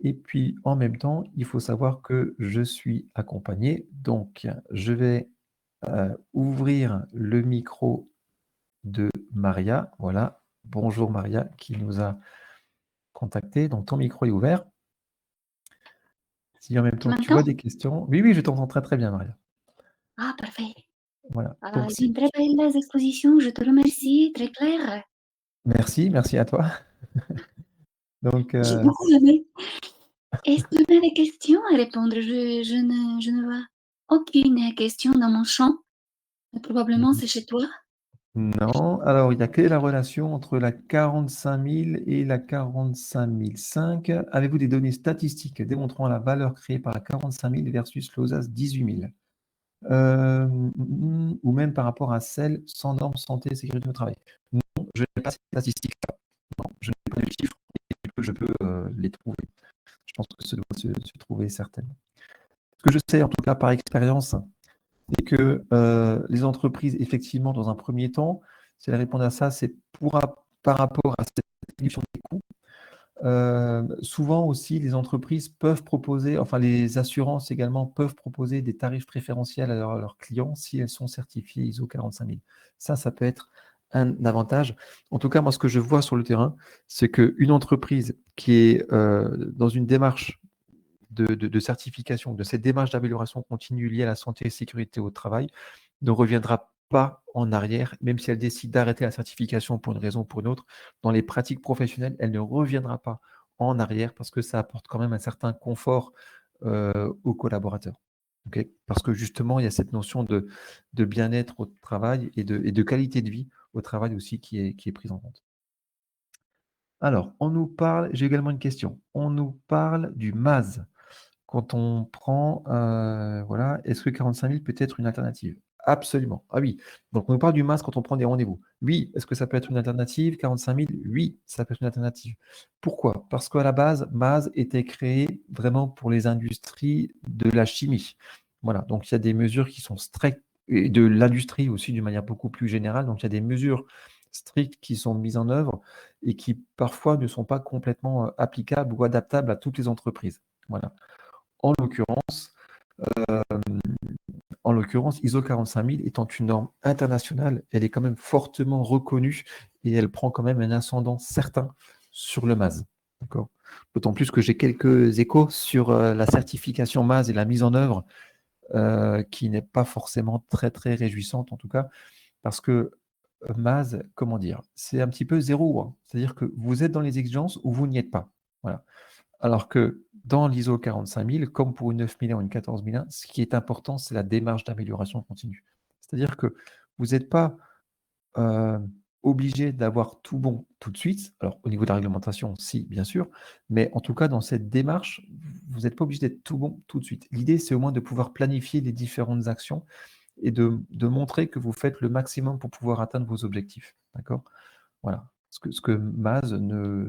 Speaker 1: Et puis, en même temps, il faut savoir que je suis accompagné. Donc, je vais ouvrir le micro de Maria. Voilà. Bonjour Maria qui nous a contacté. Donc, ton micro est ouvert. Si en même
Speaker 2: Tu
Speaker 1: temps tu vois
Speaker 2: m'entends?
Speaker 1: des questions. Oui, oui, je t'entends très très bien, Maria.
Speaker 2: Ah, parfait.
Speaker 1: Voilà. Donc,
Speaker 2: J'ai une très belle exposition, je te remercie, très claire.
Speaker 1: merci à toi. Donc,
Speaker 2: J'ai beaucoup aimé. Est-ce que tu as des questions à répondre? Je ne vois aucune question dans mon champ. Mais probablement, c'est chez toi.
Speaker 1: non. Alors, il y a quelle est la relation entre la 45000 et la 45005? Avez-vous des données statistiques démontrant la valeur créée par la 45000 versus l'OSAS 18000? Ou même par rapport à celle sans normes santé et sécurité au travail? Non, je n'ai pas ces statistiques-là. Non, je n'ai pas de chiffres et je peux les trouver. Je pense que ça doit se trouver certainement. Ce que je sais, en tout cas par expérience, c'est que les entreprises, effectivement, dans un premier temps, si elles répondent à ça, c'est par rapport à cette réduction des coûts. Souvent aussi, les entreprises peuvent proposer, enfin les assurances également peuvent proposer des tarifs préférentiels à leurs clients si elles sont certifiées ISO 45000. Ça peut être un avantage. En tout cas, moi, ce que je vois sur le terrain, c'est qu'une entreprise qui est dans une démarche de certification, de cette démarche d'amélioration continue liée à la santé et sécurité au travail, ne reviendra pas en arrière, même si elle décide d'arrêter la certification pour une raison ou pour une autre. Dans les pratiques professionnelles, elle ne reviendra pas en arrière parce que ça apporte quand même un certain confort aux collaborateurs. Okay, parce que justement, il y a cette notion de bien-être au travail et de qualité de vie au travail aussi qui est prise en compte. Alors, on nous parle, j'ai également une question, on nous parle du MAS. Quand on prend, voilà, est-ce que 45 000 peut être une alternative? Absolument. Ah oui, donc on nous parle du MAS quand on prend des rendez-vous. Oui, est-ce que ça peut être une alternative? 45 000? Oui, ça peut être une alternative. Pourquoi? Parce qu'à la base, MAS était créé vraiment pour les industries de la chimie. Voilà, donc il y a des mesures qui sont strictes, et de l'industrie aussi d'une manière beaucoup plus générale. Donc il y a des mesures strictes qui sont mises en œuvre et qui parfois ne sont pas complètement applicables ou adaptables à toutes les entreprises. Voilà. En l'occurrence, ISO 45000 étant une norme internationale, elle est quand même fortement reconnue et elle prend quand même un ascendant certain sur le MAS. D'autant plus que j'ai quelques échos sur la certification MAS et la mise en œuvre qui n'est pas forcément très, très réjouissante, en tout cas, parce que Maz, comment dire, c'est un petit peu 0 ou 1. C'est-à-dire que vous êtes dans les exigences ou vous n'y êtes pas. Voilà. Alors que dans l'ISO 45000, comme pour une 9001 ou une 14001, ce qui est important, c'est la démarche d'amélioration continue. C'est-à-dire que vous n'êtes pas obligé d'avoir tout bon tout de suite. Alors, au niveau de la réglementation, si, bien sûr, mais en tout cas, dans cette démarche, vous n'êtes pas obligé d'être tout bon tout de suite. L'idée, c'est au moins de pouvoir planifier les différentes actions et de montrer que vous faites le maximum pour pouvoir atteindre vos objectifs. D'accord? Voilà. Ce que Maz ne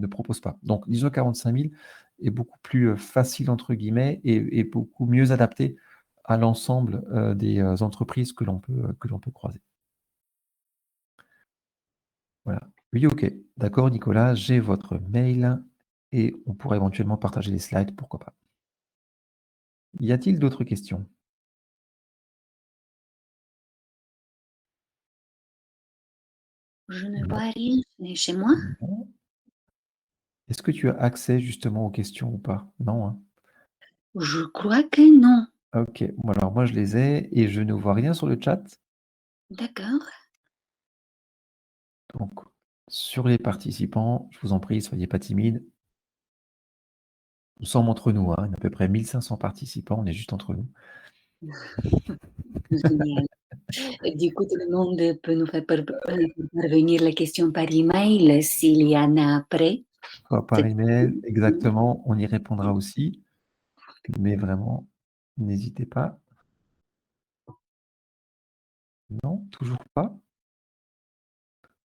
Speaker 1: propose pas. Donc, l'ISO 45000 est beaucoup plus facile, entre guillemets, et beaucoup mieux adapté à l'ensemble des entreprises que l'on peut croiser. Voilà. Oui, ok. D'accord, Nicolas, j'ai votre mail et on pourra éventuellement partager les slides, pourquoi pas. Y a-t-il d'autres questions?
Speaker 2: Je ne
Speaker 1: Non.
Speaker 2: vois rien chez moi.
Speaker 1: Non. Est-ce que tu as accès justement aux questions ou pas? Non, hein?
Speaker 2: Je crois que non.
Speaker 1: Ok, bon, alors moi je les ai et je ne vois rien sur le chat.
Speaker 2: D'accord.
Speaker 1: Donc, sur les participants, je vous en prie, soyez pas timides. Nous sommes entre nous, hein, il y a à peu près 1500 participants, on est juste entre nous.
Speaker 2: Génial. Du coup, tout le monde peut nous faire parvenir les questions par email s'il y en a après.
Speaker 1: Soit par email, exactement, on y répondra aussi. Mais vraiment, n'hésitez pas. Non, toujours pas.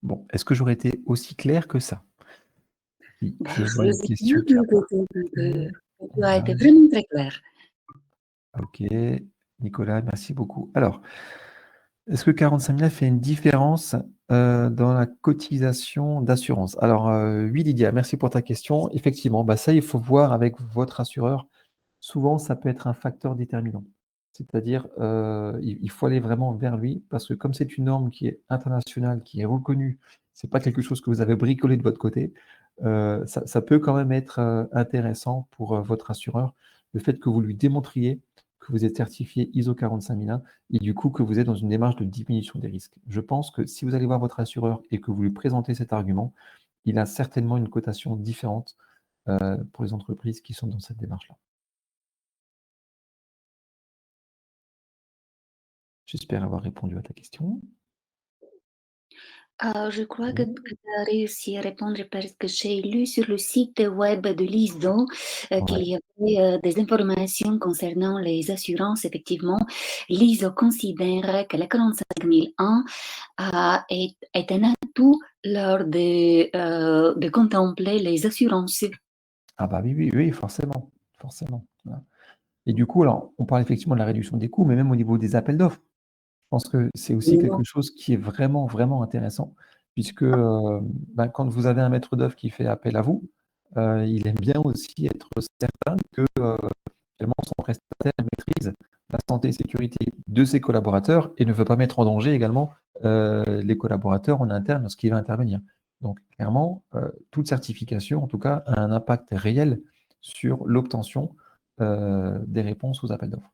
Speaker 1: Bon, est-ce que j'aurais été aussi clair que ça? Oui, je vois une
Speaker 2: Je
Speaker 1: question qui apparaît.
Speaker 2: tu as été
Speaker 1: Voilà.
Speaker 2: vraiment très clair.
Speaker 1: Ok, Nicolas, merci beaucoup. Alors, est-ce que 45 000 fait une différence dans la cotisation d'assurance? Alors, oui, Lydia, merci pour ta question. Effectivement, bah, ça, il faut voir avec votre assureur. Souvent, ça peut être un facteur déterminant. C'est-à-dire, il faut aller vraiment vers lui parce que comme c'est une norme qui est internationale, qui est reconnue, c'est pas quelque chose que vous avez bricolé de votre côté, ça peut quand même être intéressant pour votre assureur, le fait que vous lui démontriez que vous êtes certifié ISO 45001 et du coup que vous êtes dans une démarche de diminution des risques. Je pense que si vous allez voir votre assureur et que vous lui présentez cet argument, il a certainement une cotation différente pour les entreprises qui sont dans cette démarche-là. J'espère avoir répondu à ta question.
Speaker 2: Je crois que
Speaker 1: Oui.
Speaker 2: tu as réussi à répondre parce que j'ai lu sur le site web de l'ISO qu'il
Speaker 1: Ouais.
Speaker 2: y avait des informations concernant les assurances. Effectivement, l'ISO considère que la 45001 est un atout lors de contempler les assurances.
Speaker 1: Ah bah oui, oui, oui, forcément, forcément. Voilà. Et du coup, alors, on parle effectivement de la réduction des coûts, mais même au niveau des appels d'offres, je pense que c'est aussi quelque chose qui est vraiment, vraiment intéressant, puisque bah, quand vous avez un maître d'œuvre qui fait appel à vous, il aime bien aussi être certain que finalement, son prestataire maîtrise la santé et sécurité de ses collaborateurs et ne veut pas mettre en danger également les collaborateurs en interne lorsqu'il va intervenir. Donc, clairement, toute certification, en tout cas, a un impact réel sur l'obtention des réponses aux appels d'offres.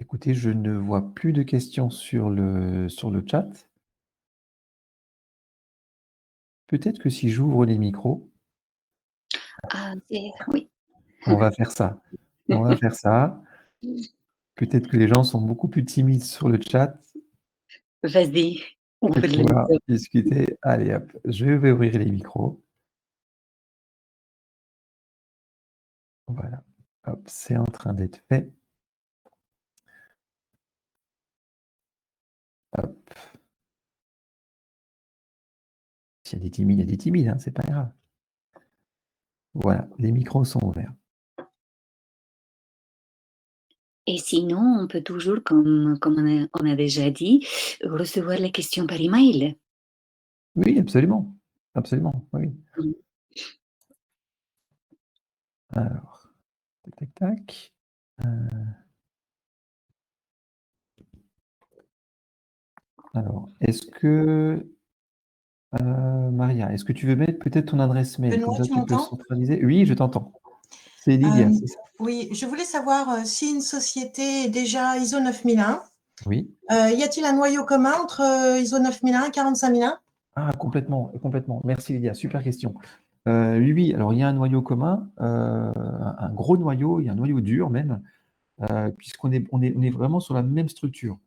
Speaker 1: Écoutez, je ne vois plus de questions sur le chat. Peut-être que si j'ouvre les micros,
Speaker 2: Ah, oui.
Speaker 1: on va faire ça. On va faire ça. Peut-être que les gens sont beaucoup plus timides sur le chat
Speaker 2: Vas-y, ouvre
Speaker 1: pour
Speaker 2: le
Speaker 1: pouvoir
Speaker 2: micro.
Speaker 1: discuter. Allez, hop, je vais ouvrir les micros. Voilà. Hop, c'est en train d'être fait. Hop. S'il y a des timides, il y a des timides, hein, c'est pas grave. Voilà, les micros sont ouverts.
Speaker 2: Et sinon, on peut toujours, comme on a déjà dit, recevoir les questions par email.
Speaker 1: Oui, absolument. Absolument, oui.
Speaker 2: Mm.
Speaker 1: Alors, tac, tac, tac. Alors, est-ce que Maria, est-ce que tu veux mettre peut-être ton adresse mail? Comme
Speaker 3: Benoît,
Speaker 1: ça,
Speaker 3: tu
Speaker 1: tu peux
Speaker 3: m'entends?
Speaker 1: centraliser. Oui, je t'entends. C'est Lydia, c'est ça?
Speaker 3: Oui, je voulais savoir si une société est déjà ISO 9001.
Speaker 1: Oui.
Speaker 3: Y a-t-il un noyau commun entre ISO 9001 et 45001?
Speaker 1: Ah, complètement, complètement. Merci Lydia, super question. Oui, oui, alors il y a un noyau commun, un gros noyau, il y a un noyau dur même, puisqu'on est, on est vraiment sur la même structure.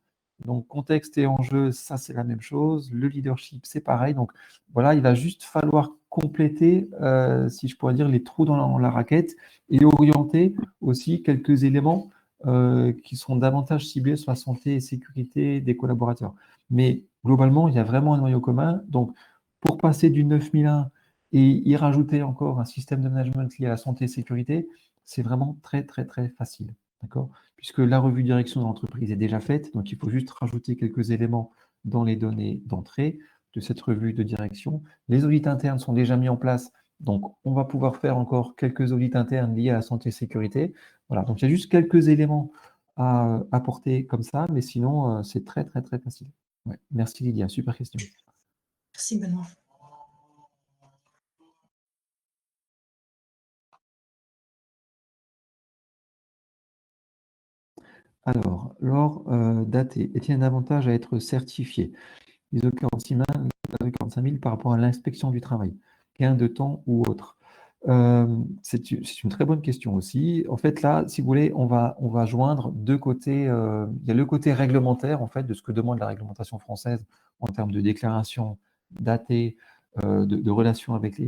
Speaker 1: Donc, contexte et enjeu, ça c'est la même chose. Le leadership, c'est pareil. Donc, voilà, il va juste falloir compléter, si je pourrais dire, les trous dans la raquette et orienter aussi quelques éléments qui seront davantage ciblés sur la santé et sécurité des collaborateurs. Mais globalement, il y a vraiment un noyau commun. Donc, pour passer du 9001 et y rajouter encore un système de management lié à la santé et sécurité, c'est vraiment très, très, très facile. D'accord? Puisque la revue de direction de l'entreprise est déjà faite, donc il faut juste rajouter quelques éléments dans les données d'entrée de cette revue de direction. Les audits internes sont déjà mis en place, donc on va pouvoir faire encore quelques audits internes liés à la santé et sécurité. Voilà, donc il y a juste quelques éléments à apporter comme ça, mais sinon c'est très très très facile. Ouais. Merci Lydia, super question.
Speaker 3: Merci Benoît.
Speaker 1: Alors, lors daté, est-il un avantage à être certifié ISO 46000, 45000 par rapport à l'inspection du travail, gain de temps ou autre? C'est une très bonne question aussi. En fait, là, si vous voulez, on va joindre deux côtés. Il y a le côté réglementaire, en fait, de ce que demande la réglementation française en termes de déclaration datée, de relations avec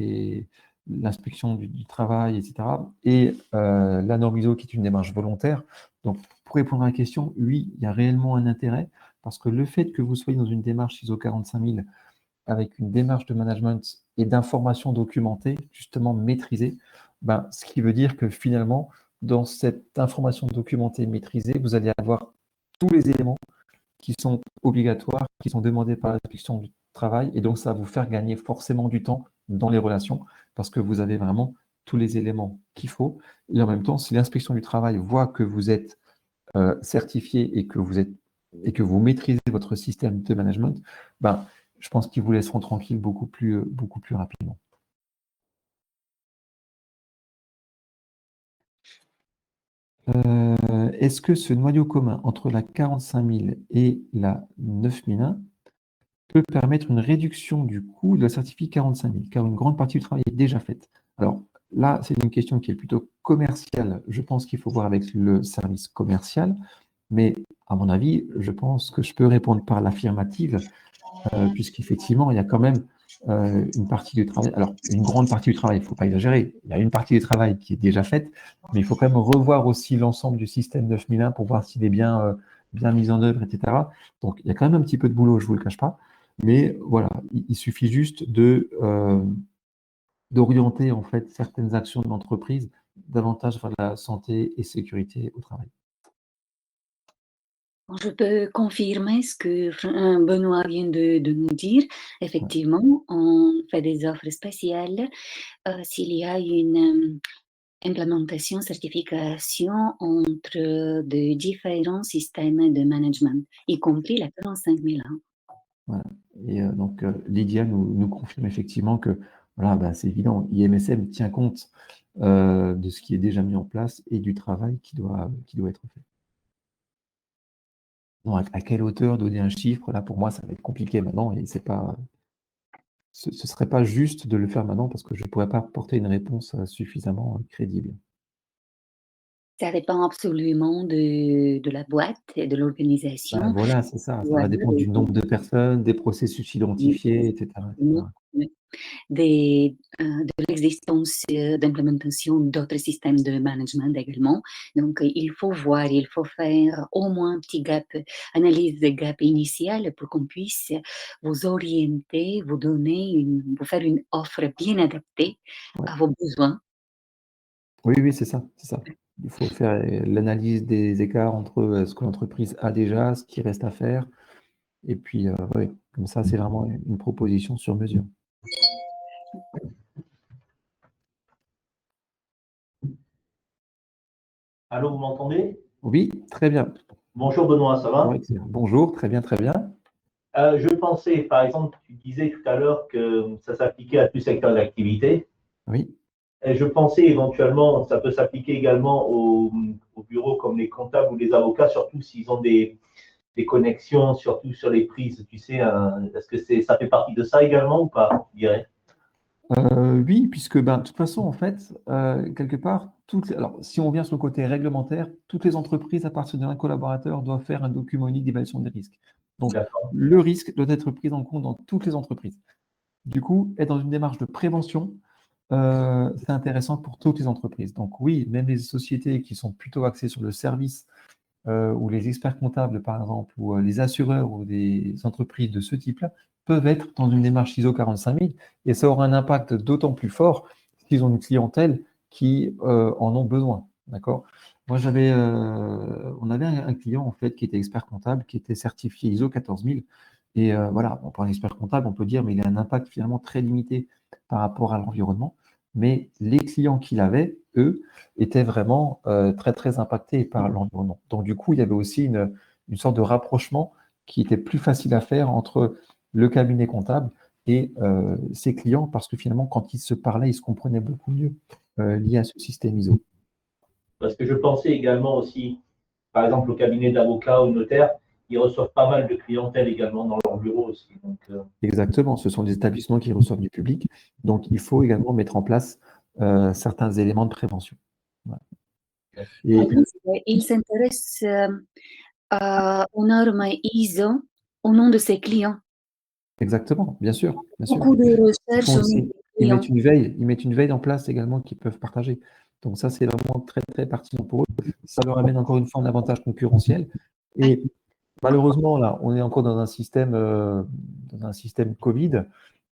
Speaker 1: l'inspection du travail, etc. Et la norme ISO qui est une démarche volontaire. Donc, pour répondre à la question, oui, il y a réellement un intérêt parce que le fait que vous soyez dans une démarche ISO 45000 avec une démarche de management et d'information documentée, justement maîtrisée, ben, ce qui veut dire que finalement, dans cette information documentée maîtrisée, vous allez avoir tous les éléments qui sont obligatoires, qui sont demandés par l'inspection du travail, et donc ça va vous faire gagner forcément du temps dans les relations, parce que vous avez vraiment tous les éléments qu'il faut. Et en même temps, si l'inspection du travail voit que vous êtes certifié et que vous maîtrisez votre système de management, ben, je pense qu'ils vous laisseront tranquille beaucoup plus rapidement. Est-ce que ce noyau commun entre la 45000 et la 9001 peut permettre une réduction du coût de la certificat 45000, car une grande partie du travail est déjà faite? Alors là, c'est une question qui est plutôt commerciale. Je pense qu'il faut voir avec le service commercial, mais à mon avis, je pense que je peux répondre par l'affirmative, puisqu'effectivement, il y a quand même une partie du travail. Alors, une grande partie du travail, il ne faut pas exagérer. Il y a une partie du travail qui est déjà faite, mais il faut quand même revoir aussi l'ensemble du système 9001 pour voir s'il est bien mis en œuvre, etc. Donc, il y a quand même un petit peu de boulot, je ne vous le cache pas. Mais voilà, il suffit juste d'orienter en fait certaines actions de l'entreprise davantage vers la santé et sécurité au travail.
Speaker 2: Je peux confirmer ce que Benoît vient de nous dire.
Speaker 1: Ouais.
Speaker 2: Effectivement, on fait des offres spéciales s'il y a une implémentation, certification entre de différents systèmes de management, y compris la 45001.
Speaker 1: Voilà. Et donc, Lydia nous confirme effectivement que voilà, bah, c'est évident, IMSM tient compte de ce qui est déjà mis en place et du travail qui doit être fait. Non, à quelle hauteur donner un chiffre, là, pour moi, ça va être compliqué maintenant et ce ne serait pas juste de le faire maintenant parce que je ne pourrais pas apporter une réponse suffisamment crédible.
Speaker 2: Ça dépend absolument de la boîte et de
Speaker 1: Bah,
Speaker 2: l'organisation.
Speaker 1: voilà, c'est ça, ça va
Speaker 2: Voilà,
Speaker 1: dépendre du nombre de personnes, des processus identifiés, etc., etc.
Speaker 2: de l'existence d'implémentation d'autres systèmes de management également. Donc, il faut voir, il faut faire au moins un petit gap, analyse de gap initial pour qu'on puisse vous orienter, vous faire une offre bien adaptée
Speaker 1: Ouais.
Speaker 2: à vos besoins.
Speaker 1: Oui, oui, c'est ça, c'est ça. Il faut faire l'analyse des écarts entre ce que l'entreprise a déjà, ce qui reste à faire. Et puis, ouais, comme ça, c'est vraiment une proposition sur mesure.
Speaker 4: Allô, vous m'entendez?
Speaker 1: Oui, très bien.
Speaker 4: Bonjour Benoît, ça va?
Speaker 1: Ouais, excellent. Bonjour, très bien, très bien.
Speaker 4: Je pensais, par exemple, tu disais tout à l'heure que ça s'appliquait à tout secteur d'activité.
Speaker 1: Oui.
Speaker 4: Et je pensais éventuellement, ça peut s'appliquer également aux bureaux comme les comptables ou les avocats, surtout s'ils ont des connexions, surtout sur les prises, tu sais, est-ce que ça fait partie de ça également ou pas, tu dirais?
Speaker 1: Oui, puisque ben, de toute façon, en fait, quelque part, alors, si on vient sur le côté réglementaire, toutes les entreprises, à partir d'un collaborateur, doivent faire un document unique d'évaluation des risques. Donc,
Speaker 4: D'accord.
Speaker 1: le risque doit être pris en compte dans toutes les entreprises. Du coup, être dans une démarche de prévention, c'est intéressant pour toutes les entreprises. Donc oui, même les sociétés qui sont plutôt axées sur le service, ou les experts comptables, par exemple, ou les assureurs ou des entreprises de ce type-là, peuvent être dans une démarche ISO 45000 et ça aura un impact d'autant plus fort s'ils ont une clientèle qui en ont besoin. D'accord? Moi, on avait un client en fait qui était expert comptable, qui était certifié ISO 14000. Et voilà, pour un expert comptable, on peut dire, mais il a un impact finalement très limité par rapport à l'environnement. Mais les clients qu'il avait, eux, étaient vraiment très, très impactés par l'environnement. Donc, du coup, il y avait aussi une sorte de rapprochement qui était plus facile à faire entre le cabinet comptable et ses clients, parce que finalement, quand ils se parlaient, ils se comprenaient beaucoup mieux lié à ce système ISO.
Speaker 4: Parce que je pensais également aussi, par exemple, au cabinet d'avocats ou notaires, ils reçoivent pas mal de clientèle également dans leur bureau aussi. Donc,
Speaker 1: Exactement, ce sont des établissements qui reçoivent du public, donc il faut également mettre en place certains éléments de prévention. Voilà.
Speaker 2: En
Speaker 1: Et
Speaker 2: plus, il s'intéresse aux normes ISO au nom de ses clients.
Speaker 1: exactement, bien sûr, bien sûr.
Speaker 2: Beaucoup de
Speaker 1: Ils font
Speaker 2: recherches au nom
Speaker 1: aussi,
Speaker 2: des clients.
Speaker 1: ils mettent une veille en place également qu'ils peuvent partager. Donc ça, c'est vraiment très, très pertinent pour eux. Ça leur amène encore une fois un avantage concurrentiel. Et malheureusement, là, on est encore dans un système Covid.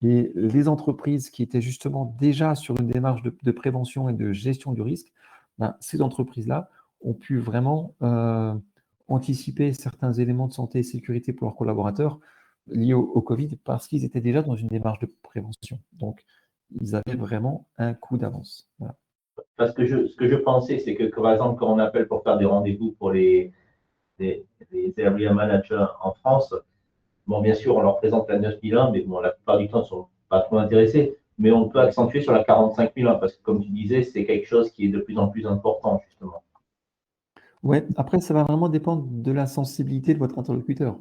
Speaker 1: Et les entreprises qui étaient justement déjà sur une démarche de prévention et de gestion du risque, ben, ces entreprises-là ont pu vraiment anticiper certains éléments de santé et sécurité pour leurs collaborateurs liés au Covid parce qu'ils étaient déjà dans une démarche de prévention. Donc, ils avaient vraiment un coup d'avance. Voilà.
Speaker 4: parce que ce que je pensais, c'est que, par exemple, quand on appelle pour faire des rendez-vous pour les area managers en France, bon, bien sûr, on leur présente la 9001, mais bon, la plupart du temps, ils ne sont pas trop intéressés. Mais on peut accentuer sur la 45001 parce que, comme tu disais, c'est quelque chose qui est de plus en plus important, justement.
Speaker 1: Ouais, après, ça va vraiment dépendre de la sensibilité de votre interlocuteur.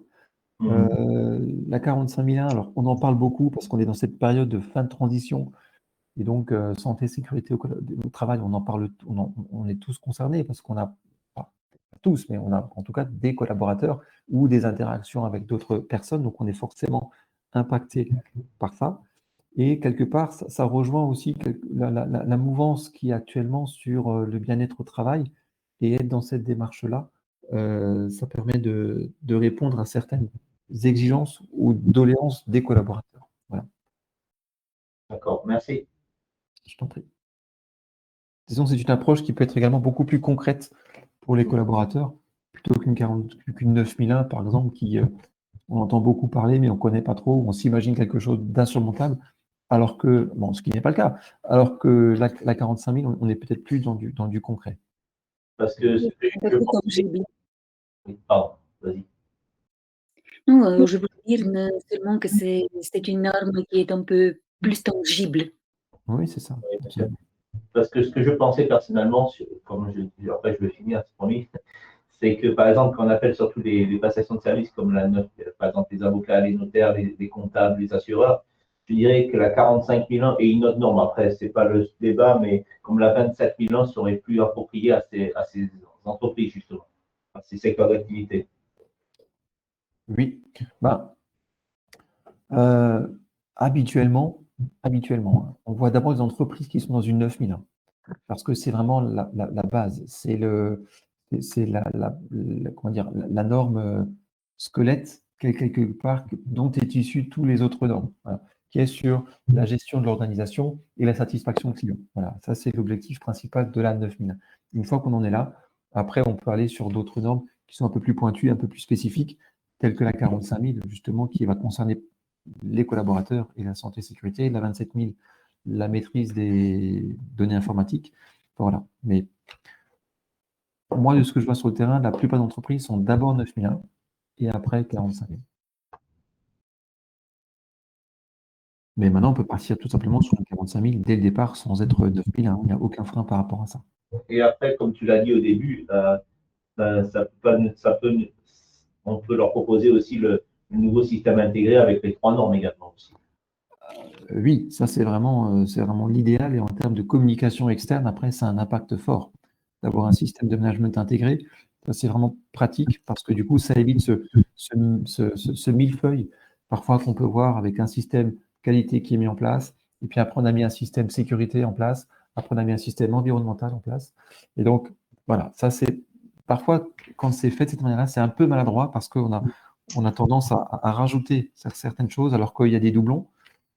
Speaker 1: La 45001, alors on en parle beaucoup parce qu'on est dans cette période de fin de transition et donc santé, sécurité au travail, on en parle, on est tous concernés parce qu'on a, pas tous, mais on a en tout cas des collaborateurs ou des interactions avec d'autres personnes, donc on est forcément impacté par ça. Et quelque part, ça rejoint aussi la mouvance qui est actuellement sur le bien-être au travail et être dans cette démarche-là, ça permet de répondre à certaines exigences ou doléances des collaborateurs. Voilà,
Speaker 4: D'accord, merci.
Speaker 1: je t'en prie. Disons, c'est une approche qui peut être également beaucoup plus concrète pour les collaborateurs, plutôt qu'une 9001, par exemple, qui, on entend beaucoup parler, mais on ne connaît pas trop, on s'imagine quelque chose d'insurmontable, alors que, bon, ce qui n'est pas le cas, alors que la 45000, on est peut-être plus dans du concret.
Speaker 4: Parce que ce que
Speaker 2: Un peu
Speaker 4: je
Speaker 2: plus
Speaker 4: pensais,
Speaker 2: tangible.
Speaker 4: oui, pardon, vas-y.
Speaker 2: Non, je veux dire seulement que c'est une norme qui est un peu plus tangible.
Speaker 1: Oui, c'est ça,
Speaker 4: Oui, bien sûr.
Speaker 1: absolument.
Speaker 4: Parce que ce que je pensais personnellement, comme après je vais finir, c'est promis, c'est que par exemple, quand on appelle surtout les passations de services comme la note, par exemple les avocats, les notaires, les comptables, les assureurs, je dirais que la 45001 est une autre norme. Après, c'est pas le débat, mais comme la 27001 serait plus appropriée à ces entreprises, justement, à ces secteurs d'activité.
Speaker 1: Oui. Ben, euh, habituellement, hein, on voit d'abord les entreprises qui sont dans une 9001, parce que c'est vraiment la base, c'est comment dire, la norme squelette quelque part dont est issu tous les autres normes, voilà, qui est sur la gestion de l'organisation et la satisfaction client. Voilà, ça c'est l'objectif principal de la 9000. Une fois qu'on en est là, après on peut aller sur d'autres normes qui sont un peu plus pointues, un peu plus spécifiques, telles que la 45000 justement, qui va concerner les collaborateurs et la santé et sécurité, la 27000, la maîtrise des données informatiques. Voilà. Mais moi, de ce que je vois sur le terrain, la plupart des entreprises sont d'abord 9001 et après 45 000. Mais maintenant, on peut partir tout simplement sur le 45 000 dès le départ sans être 9 000. Hein. Il n'y a aucun frein par rapport à ça.
Speaker 4: Et après, comme tu l'as dit au début, on peut leur proposer aussi le nouveau système intégré avec les 3 normes également aussi.
Speaker 1: Oui, ça c'est vraiment l'idéal. Et en termes de communication externe, après, ça a un impact fort d'avoir un système de management intégré. Ça, c'est vraiment pratique parce que du coup, ça évite ce millefeuille parfois qu'on peut voir avec un système qualité qui est mis en place. Et puis après, on a mis un système sécurité en place. Après, on a mis un système environnemental en place. Et donc, voilà, ça c'est parfois, quand c'est fait de cette manière-là, c'est un peu maladroit parce qu'on a tendance à rajouter certaines choses alors qu'il y a des doublons.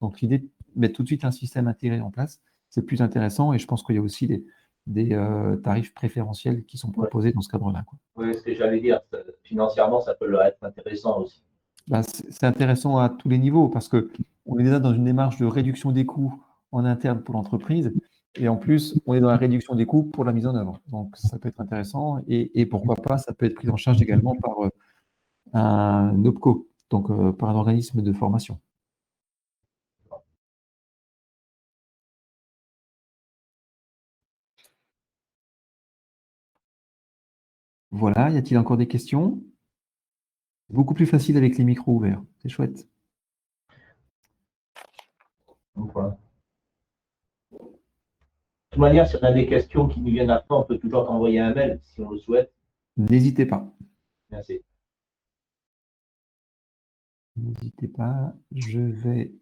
Speaker 1: Donc, l'idée de mettre tout de suite un système intégré en place, c'est plus intéressant et je pense qu'il y a aussi des tarifs préférentiels qui sont proposés dans ce cadre-là.
Speaker 4: Oui, ce que j'allais dire, financièrement, ça peut leur être intéressant aussi.
Speaker 1: Ben, c'est intéressant à tous les niveaux parce qu'on est déjà dans une démarche de réduction des coûts en interne pour l'entreprise et en plus, on est dans la réduction des coûts pour la mise en œuvre. Donc, ça peut être intéressant et pourquoi pas, ça peut être pris en charge également par un OPCO, donc par un organisme de formation. Voilà, y a-t-il encore des questions? Beaucoup plus facile avec les micros ouverts, c'est chouette.
Speaker 4: Donc, voilà. De toute manière, si on a des questions qui nous viennent après, on peut toujours t'envoyer un mail si on le souhaite.
Speaker 1: N'hésitez pas.
Speaker 4: Merci.
Speaker 1: N'hésitez pas, je vais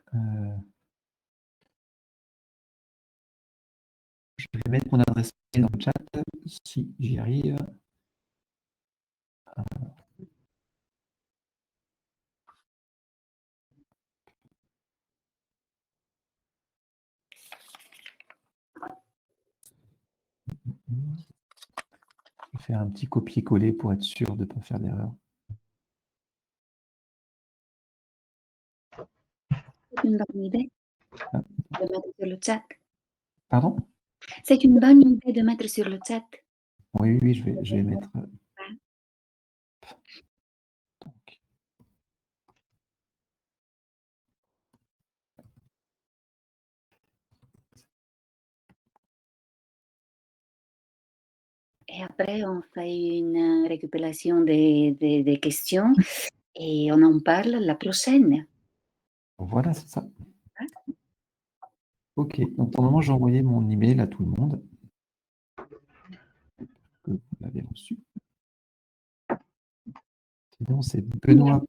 Speaker 1: mettre mon adresse mail dans le chat si j'y arrive. Je vais faire un petit copier-coller pour être sûr de ne pas faire d'erreur.
Speaker 2: C'est une bonne idée de mettre sur le chat.
Speaker 1: Pardon?
Speaker 2: C'est une bonne idée de mettre sur le chat.
Speaker 1: Oui, oui, je vais mettre. Donc.
Speaker 2: Et après, on fait une récupération des questions et on en parle la prochaine.
Speaker 1: Voilà, c'est ça. Ok, donc pour le moment, j'ai envoyé mon email à tout le monde. Que vous l'avez reçu. Sinon, c'est Benoît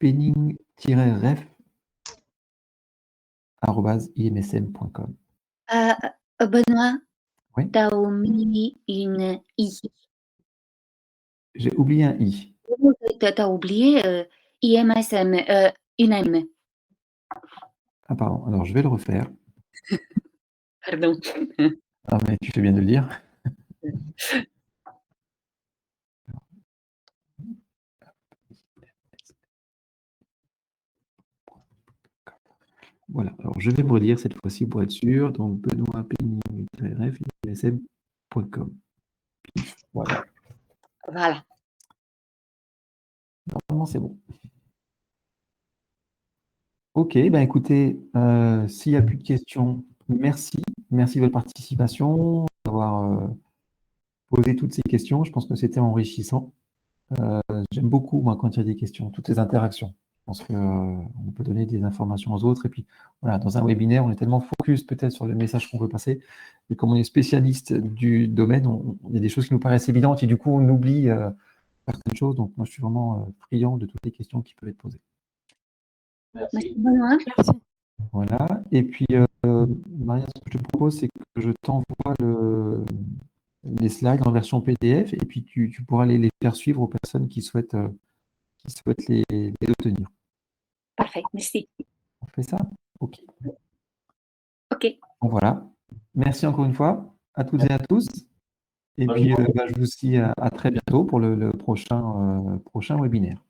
Speaker 1: penning-ref@imsm.com.
Speaker 2: Benoît,
Speaker 1: Oui.
Speaker 2: tu as omis une I.
Speaker 1: J'ai oublié un I.
Speaker 2: Tu as oublié IMSM, une M.
Speaker 1: Ah, pardon. Alors, je vais le refaire.
Speaker 2: Pardon.
Speaker 1: Ah, mais tu fais bien de le dire. Voilà, alors je vais vous redire cette fois-ci pour être sûr. Donc, Benoît penning-ref@imsm.com. Voilà.
Speaker 2: Voilà.
Speaker 1: Normalement, c'est bon. Ok, ben écoutez, s'il n'y a plus de questions, merci. Merci de votre participation, d'avoir posé toutes ces questions. Je pense que c'était enrichissant. J'aime beaucoup, moi, quand il y a des questions, toutes les interactions. Je pense qu'on peut donner des informations aux autres. Et puis, voilà, dans un webinaire, on est tellement focus peut-être sur le message qu'on veut passer. Et comme on est spécialiste du domaine, il y a des choses qui nous paraissent évidentes et du coup, on oublie certaines choses. Donc, moi, je suis vraiment friand de toutes les questions qui peuvent être posées.
Speaker 4: Merci.
Speaker 2: Benoît.
Speaker 5: Merci.
Speaker 1: Voilà. Et puis, Maria, ce que je te propose, c'est que je t'envoie les slides en version PDF et puis tu pourras les faire suivre aux personnes qui souhaitent les obtenir.
Speaker 2: Parfait, merci.
Speaker 1: On fait ça? Ok.
Speaker 2: OK.
Speaker 1: Bon, voilà. Merci encore une fois à toutes et à tous. Et
Speaker 4: Bonne
Speaker 1: puis,
Speaker 4: journée.
Speaker 1: je vous dis à très bientôt pour le prochain webinaire.